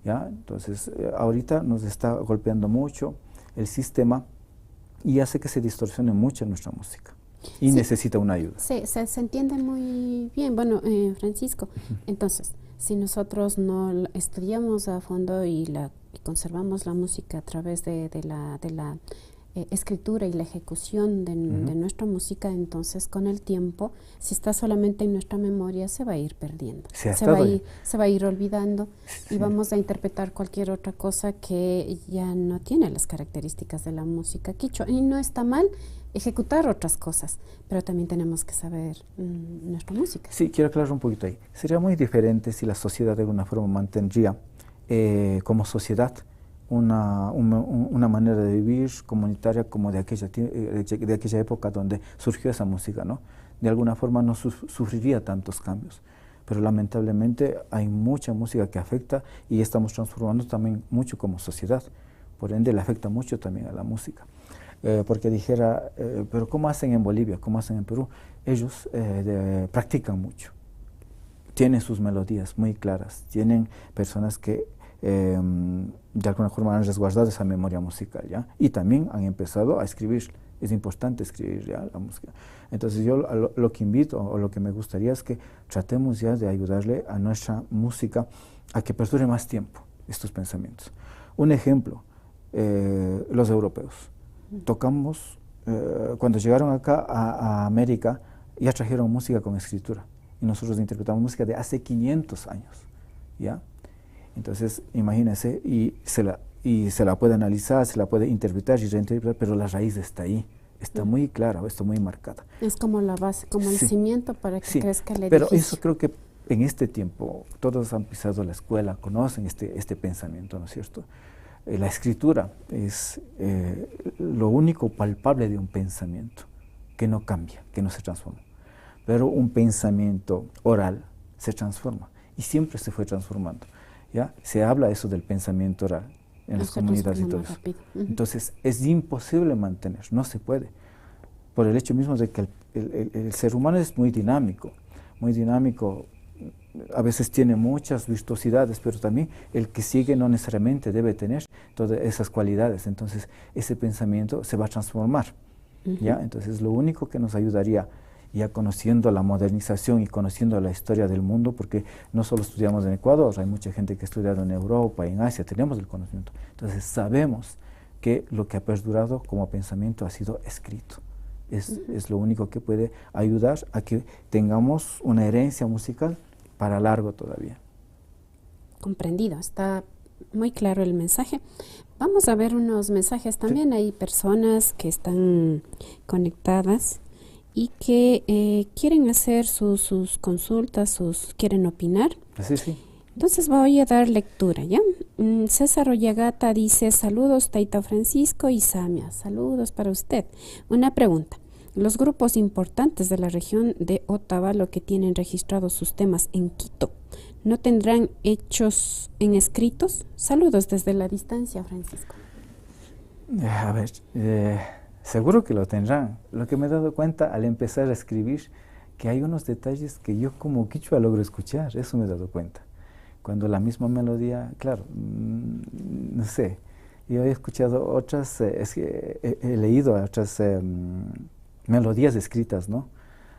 ¿ya? Entonces ahorita nos está golpeando mucho el sistema y hace que se distorsione mucho nuestra música y necesita una ayuda. Sí, se entiende muy bien. Bueno, Francisco, entonces, si nosotros no estudiamos a fondo y conservamos la música a través de la escritura y la ejecución de nuestra música, entonces con el tiempo, si está solamente en nuestra memoria, se va a ir perdiendo, se va a ir olvidando y vamos a interpretar cualquier otra cosa que ya no tiene las características de la música quichua. Y no está mal ejecutar otras cosas, pero también tenemos que saber nuestra música. Sí, quiero aclarar un poquito ahí. Sería muy diferente si la sociedad de alguna forma mantendría como sociedad una manera de vivir comunitaria como de aquella época donde surgió esa música, ¿no? De alguna forma no sufriría tantos cambios, pero lamentablemente hay mucha música que afecta y estamos transformando también mucho como sociedad, por ende le afecta mucho también a la música. Porque dijera, pero ¿cómo hacen en Bolivia? ¿Cómo hacen en Perú? Ellos practican mucho, tienen sus melodías muy claras, tienen personas que de alguna forma han resguardado esa memoria musical, ¿ya? Y también han empezado a escribir. Es importante escribir ya la música. Entonces yo lo que invito o lo que me gustaría es que tratemos ya de ayudarle a nuestra música a que perdure más tiempo estos pensamientos. Un ejemplo, los europeos. Tocamos, cuando llegaron acá a América, ya trajeron música con escritura y nosotros interpretamos música de hace 500 años, ¿ya? Entonces, imagínense, y se la puede analizar, se la puede interpretar y reinterpretar, pero la raíz está ahí, está muy clara, está muy marcada. Es como la base, como el cimiento para que crezca el edificio. Pero eso creo que en este tiempo todos han pisado la escuela, conocen este pensamiento, ¿no es cierto? La escritura es lo único palpable de un pensamiento, que no cambia, que no se transforma. Pero un pensamiento oral se transforma y siempre se fue transformando. ¿Ya? Se habla eso del pensamiento oral en las comunidades y todo eso. Entonces es imposible mantener, no se puede, por el hecho mismo de que el ser humano es muy dinámico, a veces tiene muchas virtuosidades, pero también el que sigue no necesariamente debe tener todas esas cualidades, entonces ese pensamiento se va a transformar, ¿ya? Entonces lo único que nos ayudaría, ya conociendo la modernización y conociendo la historia del mundo, porque no solo estudiamos en Ecuador, hay mucha gente que ha estudiado en Europa, en Asia, tenemos el conocimiento. Entonces sabemos que lo que ha perdurado como pensamiento ha sido escrito. Es lo único que puede ayudar a que tengamos una herencia musical para largo todavía. Comprendido, está muy claro el mensaje. Vamos a ver unos mensajes también. Sí. Hay personas que están conectadas y que quieren hacer sus consultas, quieren opinar. Sí. Entonces voy a dar lectura, ¿ya? César Ollagata dice, saludos Taita Francisco y Samia, saludos para usted. Una pregunta, los grupos importantes de la región de Otavalo que tienen registrados sus temas en Quito, ¿no tendrán hechos en escritos? Saludos desde la distancia, Francisco. A ver, seguro que lo tendrán. Lo que me he dado cuenta al empezar a escribir, que hay unos detalles que yo como quichua logro escuchar, eso me he dado cuenta. Cuando la misma melodía, claro, no sé, yo he escuchado otras, he leído otras melodías escritas, ¿no?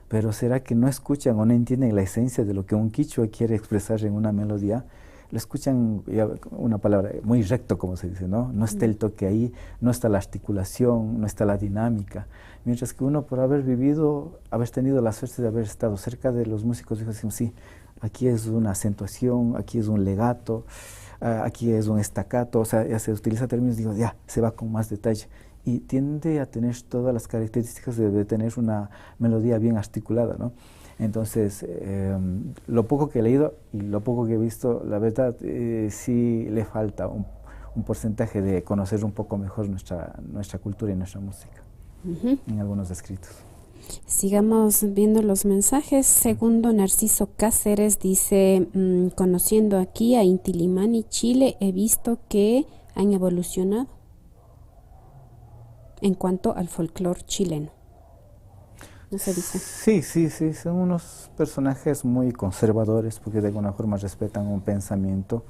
Pero ¿será que no escuchan o no entienden la esencia de lo que un quichua quiere expresar en una melodía? Lo escuchan, una palabra muy recto, como se dice, ¿no? No está el toque ahí, no está la articulación, no está la dinámica. Mientras que uno, por haber vivido, haber tenido la suerte de haber estado cerca de los músicos, dijo así, sí, aquí es una acentuación, aquí es un legato, aquí es un staccato, o sea, ya se utiliza términos, digo, ya, se va con más detalle. Y tiende a tener todas las características de tener una melodía bien articulada, ¿no? Entonces, lo poco que he leído y lo poco que he visto, la verdad, sí le falta un porcentaje de conocer un poco mejor nuestra cultura y nuestra música en algunos escritos. Sigamos viendo los mensajes. Segundo, Narciso Cáceres dice, conociendo aquí a Inti Illimani, Chile, he visto que han evolucionado en cuanto al folclore chileno. ¿No se dice? Sí, son unos personajes muy conservadores porque de alguna forma respetan un pensamiento.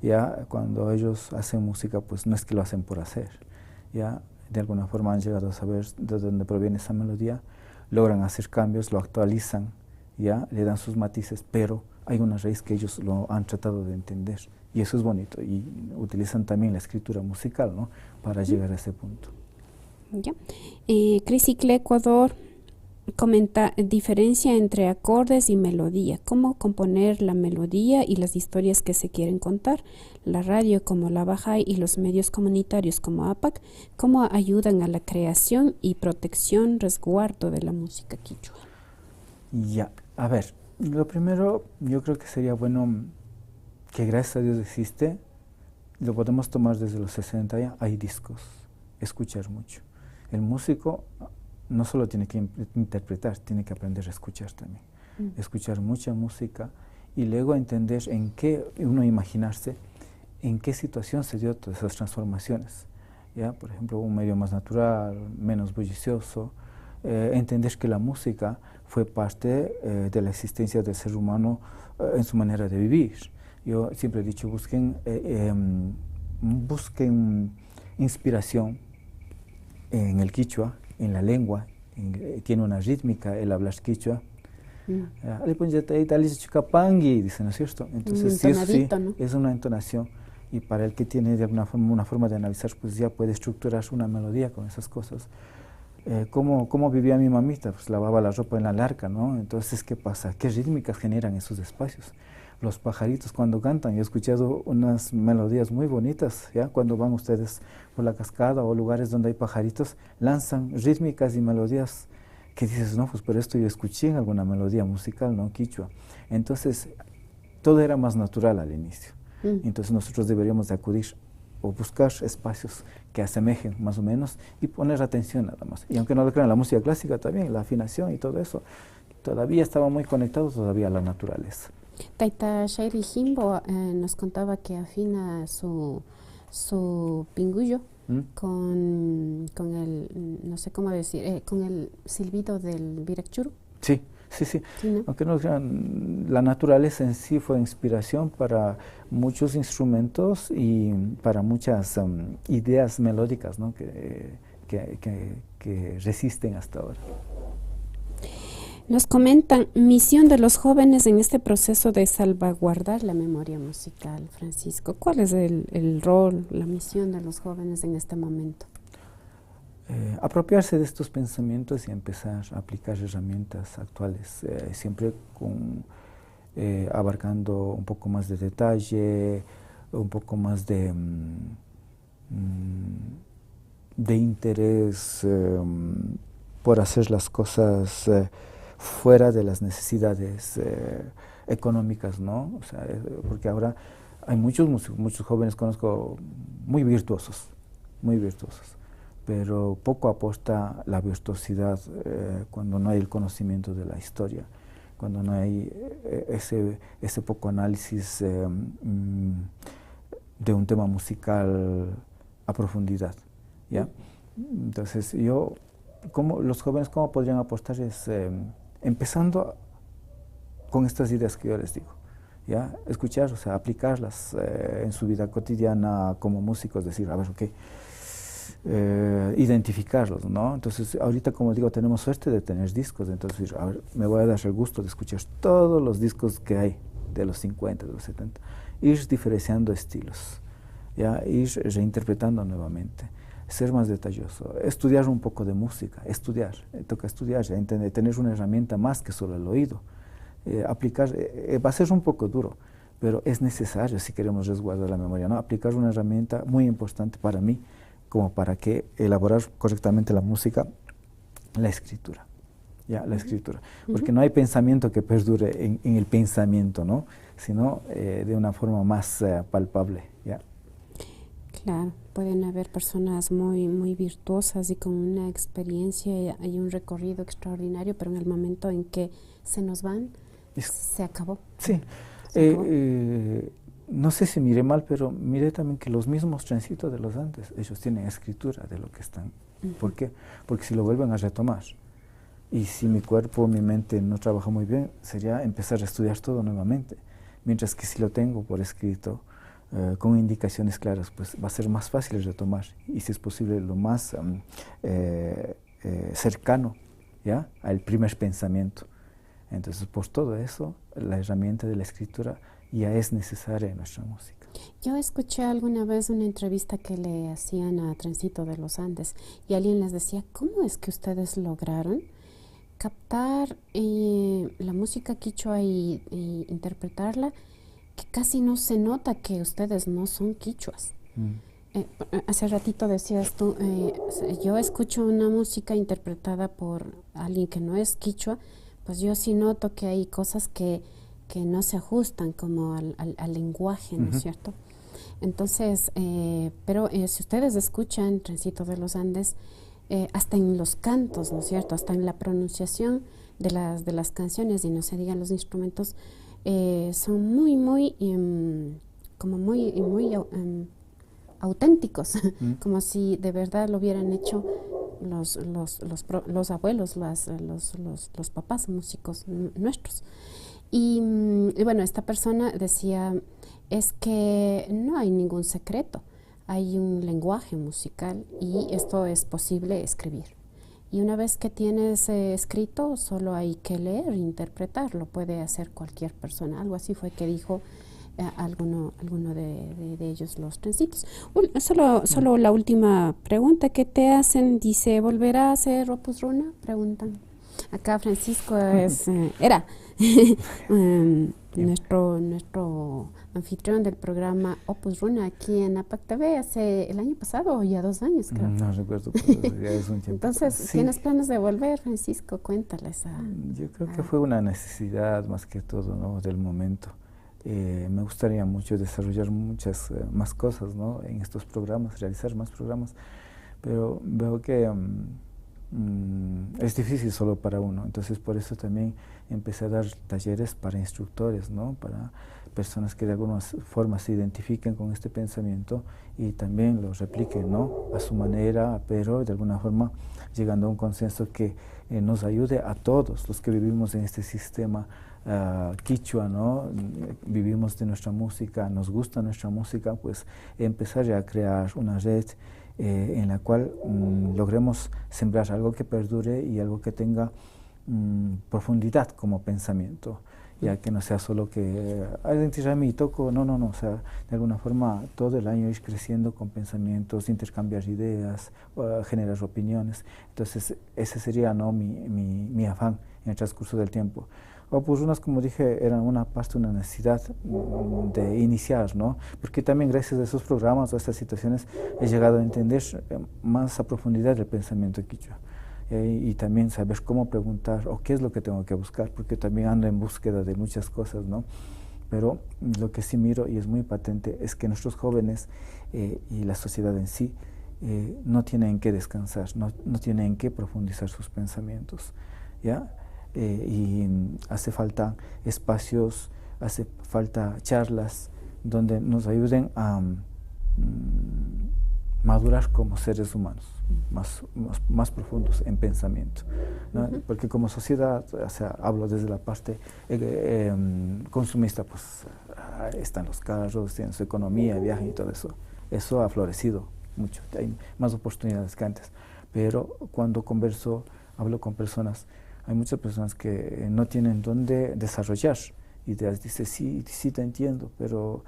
Ya cuando ellos hacen música, pues no es que lo hacen por hacer. Ya de alguna forma han llegado a saber de dónde proviene esa melodía, logran hacer cambios, lo actualizan, ya le dan sus matices, pero hay una raíz que ellos lo han tratado de entender, y eso es bonito, y utilizan también la escritura musical, ¿no?, para llegar a ese punto. Ya. Cris Icle, Ecuador, comenta diferencia entre acordes y melodía. ¿Cómo componer la melodía y las historias que se quieren contar? La radio como la Bahá'í y los medios comunitarios como APAC, ¿cómo ayudan a la creación y protección, resguardo de la música quichua? Ya, a ver, lo primero yo creo que sería bueno que gracias a Dios existe, lo podemos tomar desde los 60 ya, hay discos, escuchar mucho. El músico no solo tiene que interpretar, tiene que aprender a escuchar también. Escuchar mucha música y luego entender en qué, uno imaginarse en qué situación se dio todas esas transformaciones. ¿Ya? Por ejemplo, un medio más natural, menos bullicioso, entender que la música fue parte de la existencia del ser humano en su manera de vivir. Yo siempre he dicho, busquen inspiración en el quichua, en la lengua, tiene una rítmica el hablar quichua. Dice, ¿no es cierto? Entonces, sí, ¿no? Es una entonación, y para el que tiene de alguna forma una forma de analizar, pues ya puede estructurar una melodía con esas cosas. ¿Cómo vivía mi mamita? Pues lavaba la ropa en la larca, ¿no? Entonces, ¿qué pasa? ¿Qué rítmicas generan esos espacios? Los pajaritos cuando cantan, yo he escuchado unas melodías muy bonitas, ¿ya? Cuando van ustedes por la cascada o lugares donde hay pajaritos, lanzan rítmicas y melodías que dices, no, pues por esto yo escuché en alguna melodía musical, ¿no? Quichua. Entonces, todo era más natural al inicio. Entonces nosotros deberíamos de acudir o buscar espacios que asemejen más o menos y poner atención nada más. Y aunque no lo crean, la música clásica también, la afinación y todo eso, todavía estaba muy conectado todavía a la naturaleza. Taita Shairi Jimbo nos contaba que afina su pingullo con el, no sé cómo decir, con el silbido del virachuru. Sí. Sí, ¿no? Aunque no crean, la naturaleza en sí fue inspiración para muchos instrumentos y para muchas ideas melódicas, ¿no? que resisten hasta ahora. Nos comentan, misión de los jóvenes en este proceso de salvaguardar la memoria musical, Francisco. ¿Cuál es el rol, la misión de los jóvenes en este momento? Apropiarse de estos pensamientos y empezar a aplicar herramientas actuales, siempre abarcando un poco más de detalle, un poco más de interés por hacer las cosas fuera de las necesidades económicas, ¿no? O sea, porque ahora hay muchos jóvenes, conozco, muy virtuosos, pero poco aporta la virtuosidad cuando no hay el conocimiento de la historia, cuando no hay ese poco análisis de un tema musical a profundidad, ¿ya? Entonces, los jóvenes, ¿cómo podrían aportar? Es empezando con estas ideas que yo les digo, ¿ya? Escuchar, o sea, aplicarlas en su vida cotidiana como músicos, decir, a ver, ok, identificarlos, ¿no? Entonces, ahorita, como digo, tenemos suerte de tener discos, entonces, a ver, me voy a dar el gusto de escuchar todos los discos que hay, de los 50, de los 70, ir diferenciando estilos, ¿ya? Ir reinterpretando nuevamente, ser más detalloso, estudiar un poco de música, toca estudiar, ya entender, tener una herramienta más que solo el oído, aplicar, va a ser un poco duro, pero es necesario si queremos resguardar la memoria, ¿no? Aplicar una herramienta muy importante para mí, como para que elaborar correctamente la música, la escritura, ¿ya? La escritura, porque no hay pensamiento que perdure en el pensamiento, ¿no? Sino de una forma más palpable, ¿ya? Claro, pueden haber personas muy virtuosas y con una experiencia y un recorrido extraordinario, pero en el momento en que se nos van, se acabó. Sí. No sé si miré mal, pero miré también que los mismos trencitos de los antes, ellos tienen escritura de lo que están. ¿Por qué? Porque si lo vuelven a retomar, y si mi cuerpo, mi mente no trabaja muy bien, sería empezar a estudiar todo nuevamente. Mientras que si lo tengo por escrito, con indicaciones claras, pues va a ser más fácil retomar y si es posible lo más cercano, ¿ya?, al primer pensamiento. Entonces, por todo eso, la herramienta de la escritura ya es necesaria en nuestra música. Yo escuché alguna vez una entrevista que le hacían a Trencito de los Andes y alguien les decía, ¿cómo es que ustedes lograron captar la música quichua y interpretarla, que casi no se nota que ustedes no son quichuas? Hace ratito decías tú, yo escucho una música interpretada por alguien que no es quichua, pues yo sí noto que hay cosas que no se ajustan como al lenguaje, ¿no es cierto? Entonces, pero si ustedes escuchan Trencito de los Andes, hasta en los cantos, ¿no es cierto?, hasta en la pronunciación de las canciones, y no se digan los instrumentos, son muy auténticos, como si de verdad lo hubieran hecho los abuelos, los papás músicos nuestros. Y bueno, esta persona decía, es que no hay ningún secreto, hay un lenguaje musical y esto es posible escribir. Y una vez que tienes escrito, solo hay que leer e interpretar, lo puede hacer cualquier persona. Algo así fue que dijo alguno de ellos, los Trencitos. Solo la última pregunta que te hacen, dice, ¿volverá a hacer Opus Runa? Preguntan. Acá Francisco era nuestro anfitrión del programa Opus Runa aquí en APAC TV hace el año pasado o ya 2 años, creo. No recuerdo, pero ya es un tiempo. Entonces, sí. ¿Tienes planes de volver, Francisco? Cuéntales. Yo creo que fue una necesidad más que todo, ¿no?, del momento. Me gustaría mucho desarrollar muchas más cosas, ¿no?, en estos programas, realizar más programas, pero veo que es difícil solo para uno. Entonces, por eso también empecé a dar talleres para instructores, ¿no?, para personas que de alguna forma se identifiquen con este pensamiento y también lo repliquen, ¿no?, a su manera, pero de alguna forma llegando a un consenso que nos ayude a todos los que vivimos en este sistema quichua, ¿no?, vivimos de nuestra música, nos gusta nuestra música, pues empezar a crear una red en la cual logremos sembrar algo que perdure y algo que tenga profundidad como pensamiento, ya que no sea solo que y toco, no, o sea, de alguna forma todo el año ir creciendo con pensamientos, intercambiar ideas, generar opiniones. Entonces ese sería, ¿no?, mi afán en el transcurso del tiempo. Opus Runas, como dije, eran una necesidad de iniciar, ¿no?, porque también gracias a esos programas o a estas situaciones he llegado a entender más a profundidad el pensamiento quichua. Y también saber cómo preguntar o qué es lo que tengo que buscar, porque también ando en búsqueda de muchas cosas, ¿no? Pero lo que sí miro, y es muy patente, es que nuestros jóvenes y la sociedad en sí no tienen que descansar, no tienen que profundizar sus pensamientos, ¿ya? Y hace falta espacios, hace falta charlas donde nos ayuden a madurar como seres humanos, más profundos en pensamiento, ¿no? Porque como sociedad, o sea, hablo desde la parte consumista, pues están los carros, tienen su economía, viajan y todo eso. Eso ha florecido mucho, hay más oportunidades que antes. Pero cuando hablo con personas, hay muchas personas que no tienen dónde desarrollar ideas. Dice, sí te entiendo, pero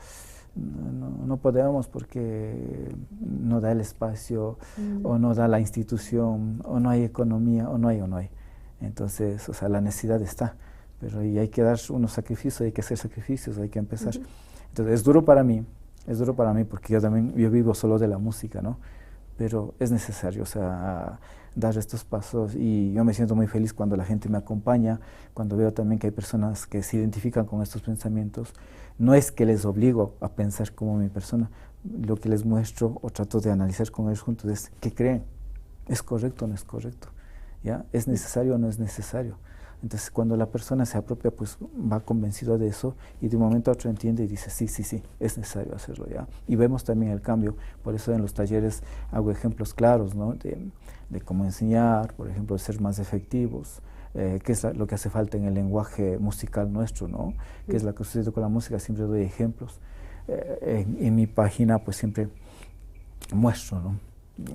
no podemos porque no da el espacio, o no da la institución, o no hay economía, o no hay. Entonces, o sea, la necesidad está, pero y hay que dar unos sacrificios, hay que hacer sacrificios, hay que empezar. Entonces, es duro para mí porque yo vivo solo de la música, ¿no? Pero es necesario, o sea, dar estos pasos, y yo me siento muy feliz cuando la gente me acompaña, cuando veo también que hay personas que se identifican con estos pensamientos. No es que les obligo a pensar como mi persona, lo que les muestro o trato de analizar con ellos juntos es qué creen, ¿es correcto o no es correcto? ¿Ya? ¿Es necesario o no es necesario? Entonces, cuando la persona se apropia, pues va convencido de eso y de un momento a otro entiende y dice, sí, es necesario hacerlo, ¿ya? Y vemos también el cambio. Por eso en los talleres hago ejemplos claros, ¿no?, de cómo enseñar, por ejemplo, de ser más efectivos, qué es lo que hace falta en el lenguaje musical nuestro, ¿no? Qué es lo que sucede con la música, siempre doy ejemplos. en mi página pues siempre muestro, ¿no?,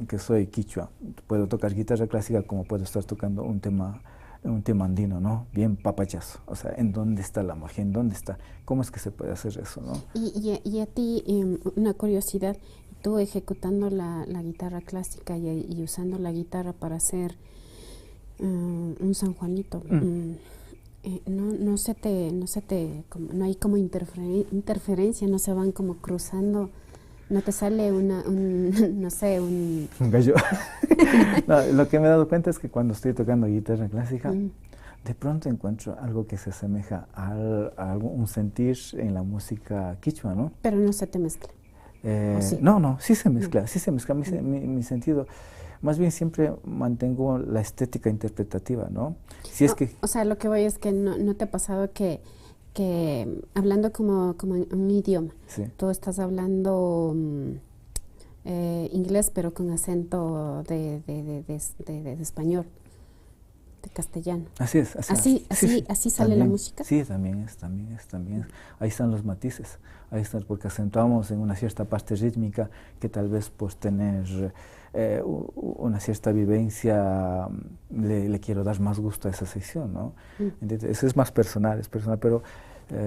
que soy quichua. Puedo tocar guitarra clásica como puedo estar tocando un tema andino, ¿no?, bien papachazo. O sea, ¿en dónde está la magia? ¿En dónde está? ¿Cómo es que se puede hacer eso, no? Y a ti, una curiosidad, tú ejecutando la guitarra clásica y usando la guitarra para hacer un San Juanito, no no hay como interferencia, no se van como cruzando, no te sale no sé, un gallo. No, lo que me he dado cuenta es que cuando estoy tocando guitarra clásica, de pronto encuentro algo que se asemeja a un sentir en la música quichua, ¿no? Pero no se te mezcla. Sí? No, sí se mezcla, sí se mezcla mi sentido. Más bien siempre mantengo la estética interpretativa, ¿no? Si es que... O sea, lo que voy es que no te ha pasado que hablando como un idioma, sí, tú estás hablando inglés pero con acento de español, de castellano. Así es. Así sale también, la música. Sí, también. Ahí están los matices, ahí están, porque acentuamos en una cierta parte rítmica que tal vez pues tener una cierta vivencia le quiero dar más gusto a esa sección, ¿no? Eso es más personal, pero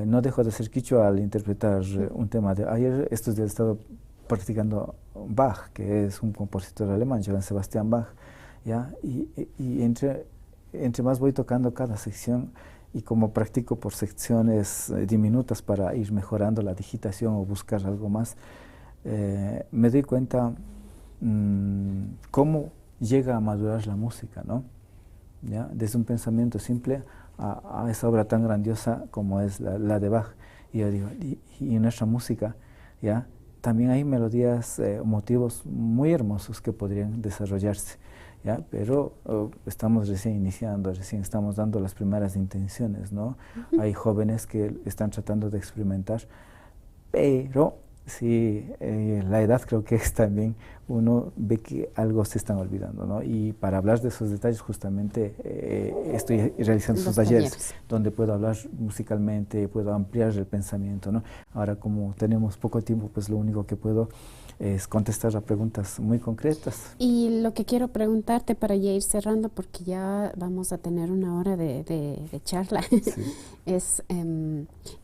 no dejo de ser quichua al interpretar un tema. Ayer estos días he estado practicando Bach, que es un compositor alemán, Johann Sebastian Bach, ¿ya? Y entre más voy tocando cada sección, y como practico por secciones diminutas para ir mejorando la digitación o buscar algo más, me doy cuenta cómo llega a madurar la música, ¿no? ¿Ya? Desde un pensamiento simple a esa obra tan grandiosa como es la de Bach. Y yo digo, y en nuestra música, ¿ya?, también hay melodías, motivos muy hermosos que podrían desarrollarse, ¿ya? Pero estamos recién iniciando, recién estamos dando las primeras intenciones, ¿no? Hay jóvenes que están tratando de experimentar, pero sí, la edad creo que es también, uno ve que algo se están olvidando, ¿no? Y para hablar de esos detalles justamente estoy realizando esos talleres donde puedo hablar musicalmente, puedo ampliar el pensamiento, ¿no? Ahora, como tenemos poco tiempo, pues lo único que puedo es contestar a preguntas muy concretas. Y lo que quiero preguntarte para ya ir cerrando, porque ya vamos a tener una hora de charla, sí, es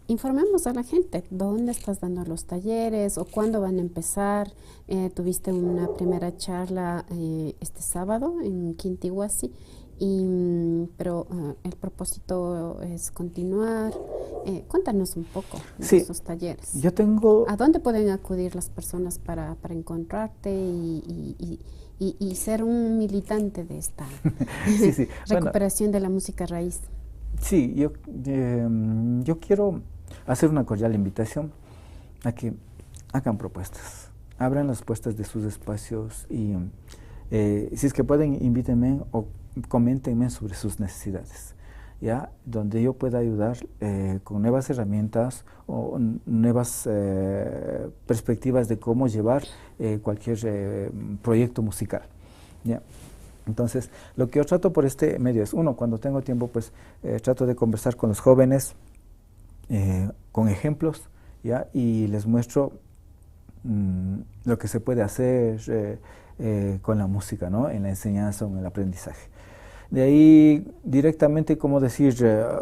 informemos a la gente dónde estás dando los talleres o cuándo van a empezar. Tuviste una primera charla este sábado en Quintihuasi, pero el propósito es continuar. Cuéntanos un poco de esos talleres. Yo tengo... ¿A dónde pueden acudir las personas para encontrarte y ser un militante de esta recuperación de la música raíz? Sí, yo quiero hacer una cordial invitación a que hagan propuestas, abran las puertas de sus espacios y si es que pueden, invítenme o coméntenme sobre sus necesidades, ¿ya? Donde yo pueda ayudar con nuevas herramientas o nuevas perspectivas de cómo llevar cualquier proyecto musical, ¿ya? Entonces, lo que yo trato por este medio es, uno, cuando tengo tiempo, pues trato de conversar con los jóvenes con ejemplos, ¿ya? Y les muestro lo que se puede hacer con la música, ¿no? En la enseñanza o en el aprendizaje. De ahí directamente, como decir,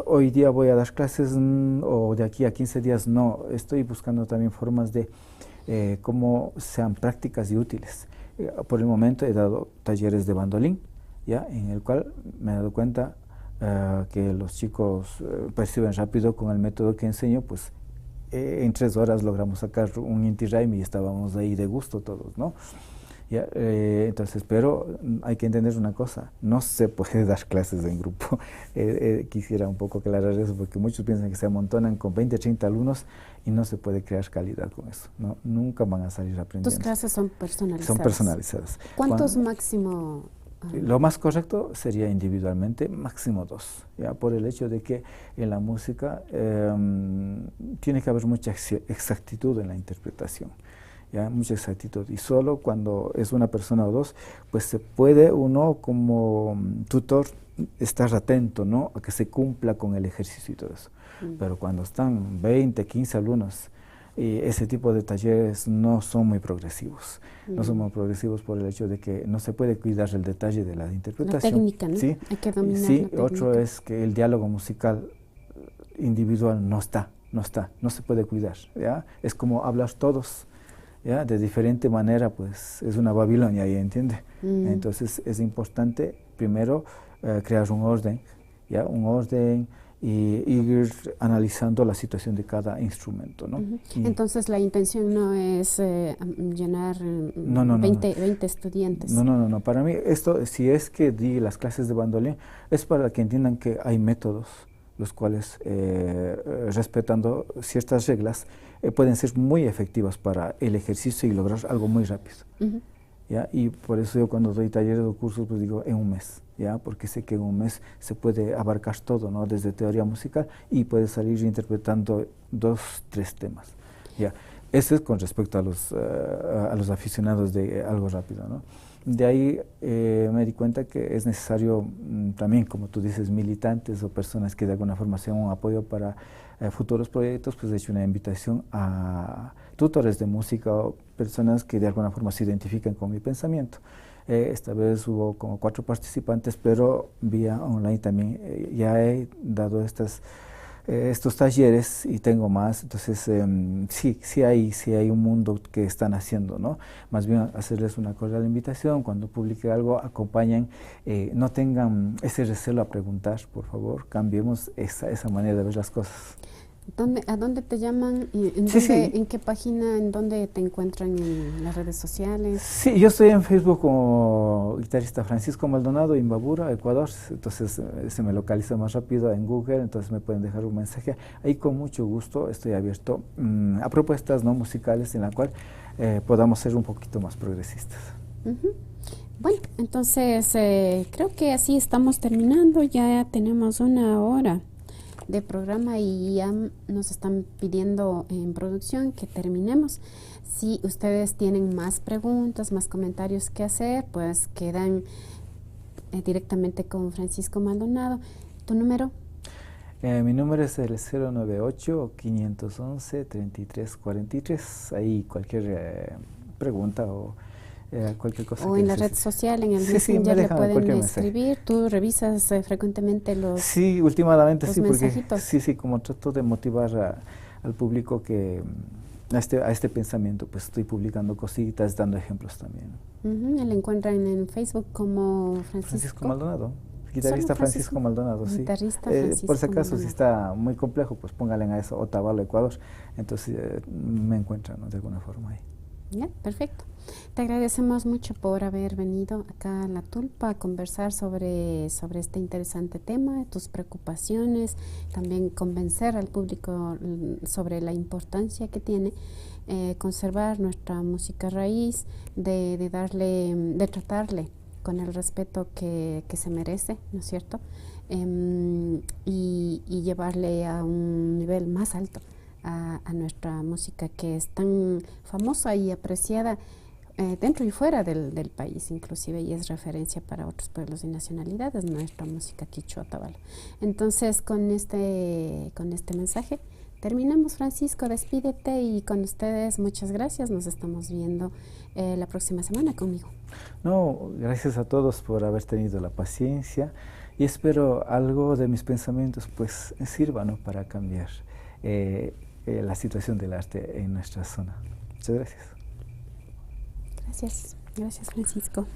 hoy día voy a dar clases o de aquí a 15 días no. Estoy buscando también formas de cómo sean prácticas y útiles. Por el momento he dado talleres de bandolín, ¿ya? En el cual me he dado cuenta que los chicos perciben rápido con el método que enseño, pues en 3 horas logramos sacar un Inti Raymi y estábamos ahí de gusto todos, ¿no? ¿Ya? Entonces, pero hay que entender una cosa, no se puede dar clases en grupo. Quisiera un poco aclarar eso, porque muchos piensan que se amontonan con 20, 30 alumnos y no se puede crear calidad con eso, ¿no? Nunca van a salir aprendiendo. ¿Tus clases son personalizadas? Son personalizadas. ¿Cuántos máximo? Lo más correcto sería individualmente, máximo 2, ¿ya? Por el hecho de que en la música tiene que haber mucha exactitud en la interpretación, ¿ya? Mucha exactitud, y solo cuando es una persona o 2, pues se puede uno como tutor estar atento, ¿no?, a que se cumpla con el ejercicio y todo eso. Pero cuando están 20, 15 alumnos, y ese tipo de talleres no son muy progresivos. No son muy progresivos por el hecho de que no se puede cuidar el detalle de la interpretación. La técnica, ¿no? ¿Sí? Hay que dominar sí, la técnica. Otro es que el diálogo musical individual no se puede cuidar, ¿ya? Es como hablar todos, ¿ya? De diferente manera, pues es una Babilonia ahí, ¿entiende? Entonces es importante primero crear un orden, ¿ya? Un orden y ir analizando la situación de cada instrumento, ¿no? Entonces la intención no es llenar 20 estudiantes. No, para mí esto, si es que di las clases de bandolín, es para que entiendan que hay métodos los cuales, respetando ciertas reglas, pueden ser muy efectivas para el ejercicio y lograr algo muy rápido. ¿Ya? Y por eso yo cuando doy talleres o cursos, pues digo en un mes, ¿ya? Porque sé que en un mes se puede abarcar todo, ¿no? Desde teoría musical y puede salir interpretando 2, 3 temas, ¿ya? Eso es con respecto a los aficionados de algo rápido, ¿no? De ahí me di cuenta que es necesario también, como tú dices, militantes o personas que de alguna forma sean un apoyo para futuros proyectos, pues he hecho una invitación a tutores de música o personas que de alguna forma se identifican con mi pensamiento. Esta vez hubo como 4 participantes, pero vía online también ya he dado estos talleres y tengo más, entonces sí hay un mundo que están haciendo, ¿no? Más bien hacerles una cordial invitación, cuando publique algo, acompañen, no tengan ese recelo a preguntar, por favor, cambiemos esa manera de ver las cosas. ¿A dónde te llaman? ¿En qué página, en dónde te encuentran en las redes sociales? Sí, yo estoy en Facebook como guitarrista Francisco Maldonado, Imbabura, Ecuador, entonces se me localiza más rápido en Google, entonces me pueden dejar un mensaje. Ahí con mucho gusto estoy abierto a propuestas no musicales en la cual podamos ser un poquito más progresistas. Bueno, entonces creo que así estamos terminando, ya tenemos 1 hora de programa y ya nos están pidiendo en producción que terminemos. Si ustedes tienen más preguntas, más comentarios que hacer, pues quedan directamente con Francisco Maldonado. ¿Tu número? Mi número es el 098-511-3343. Ahí cualquier pregunta o cualquier cosa. O en la red social, en el Messenger le pueden escribir. ¿Tú revisas frecuentemente los Sí, últimamente sí, mensajitos? Porque sí, como trato de motivar al público que a este pensamiento, pues estoy publicando cositas, dando ejemplos también. Le encuentran en Facebook como Francisco Maldonado. Guitarrista Francisco Maldonado, sí. Guitarrista Francisco por si acaso, Maldonado. Si está muy complejo, pues póngale a eso Otavalo, Ecuador. Entonces me encuentran, ¿no? De alguna forma ahí. Ya, perfecto. Te agradecemos mucho por haber venido acá a La Tulpa a conversar sobre este interesante tema, tus preocupaciones, también convencer al público sobre la importancia que tiene conservar nuestra música raíz, de tratarle con el respeto que se merece, ¿no es cierto? Y llevarle a un nivel más alto a nuestra música, que es tan famosa y apreciada dentro y fuera del país, inclusive, y es referencia para otros pueblos y nacionalidades, nuestra música quichua Otavalo. Entonces, con este mensaje terminamos. Francisco, despídete, y con ustedes muchas gracias. Nos estamos viendo la próxima semana conmigo. No, gracias a todos por haber tenido la paciencia, y espero algo de mis pensamientos pues sirva, ¿no? Para cambiar la situación del arte en nuestra zona. Muchas gracias. Gracias, Francisco.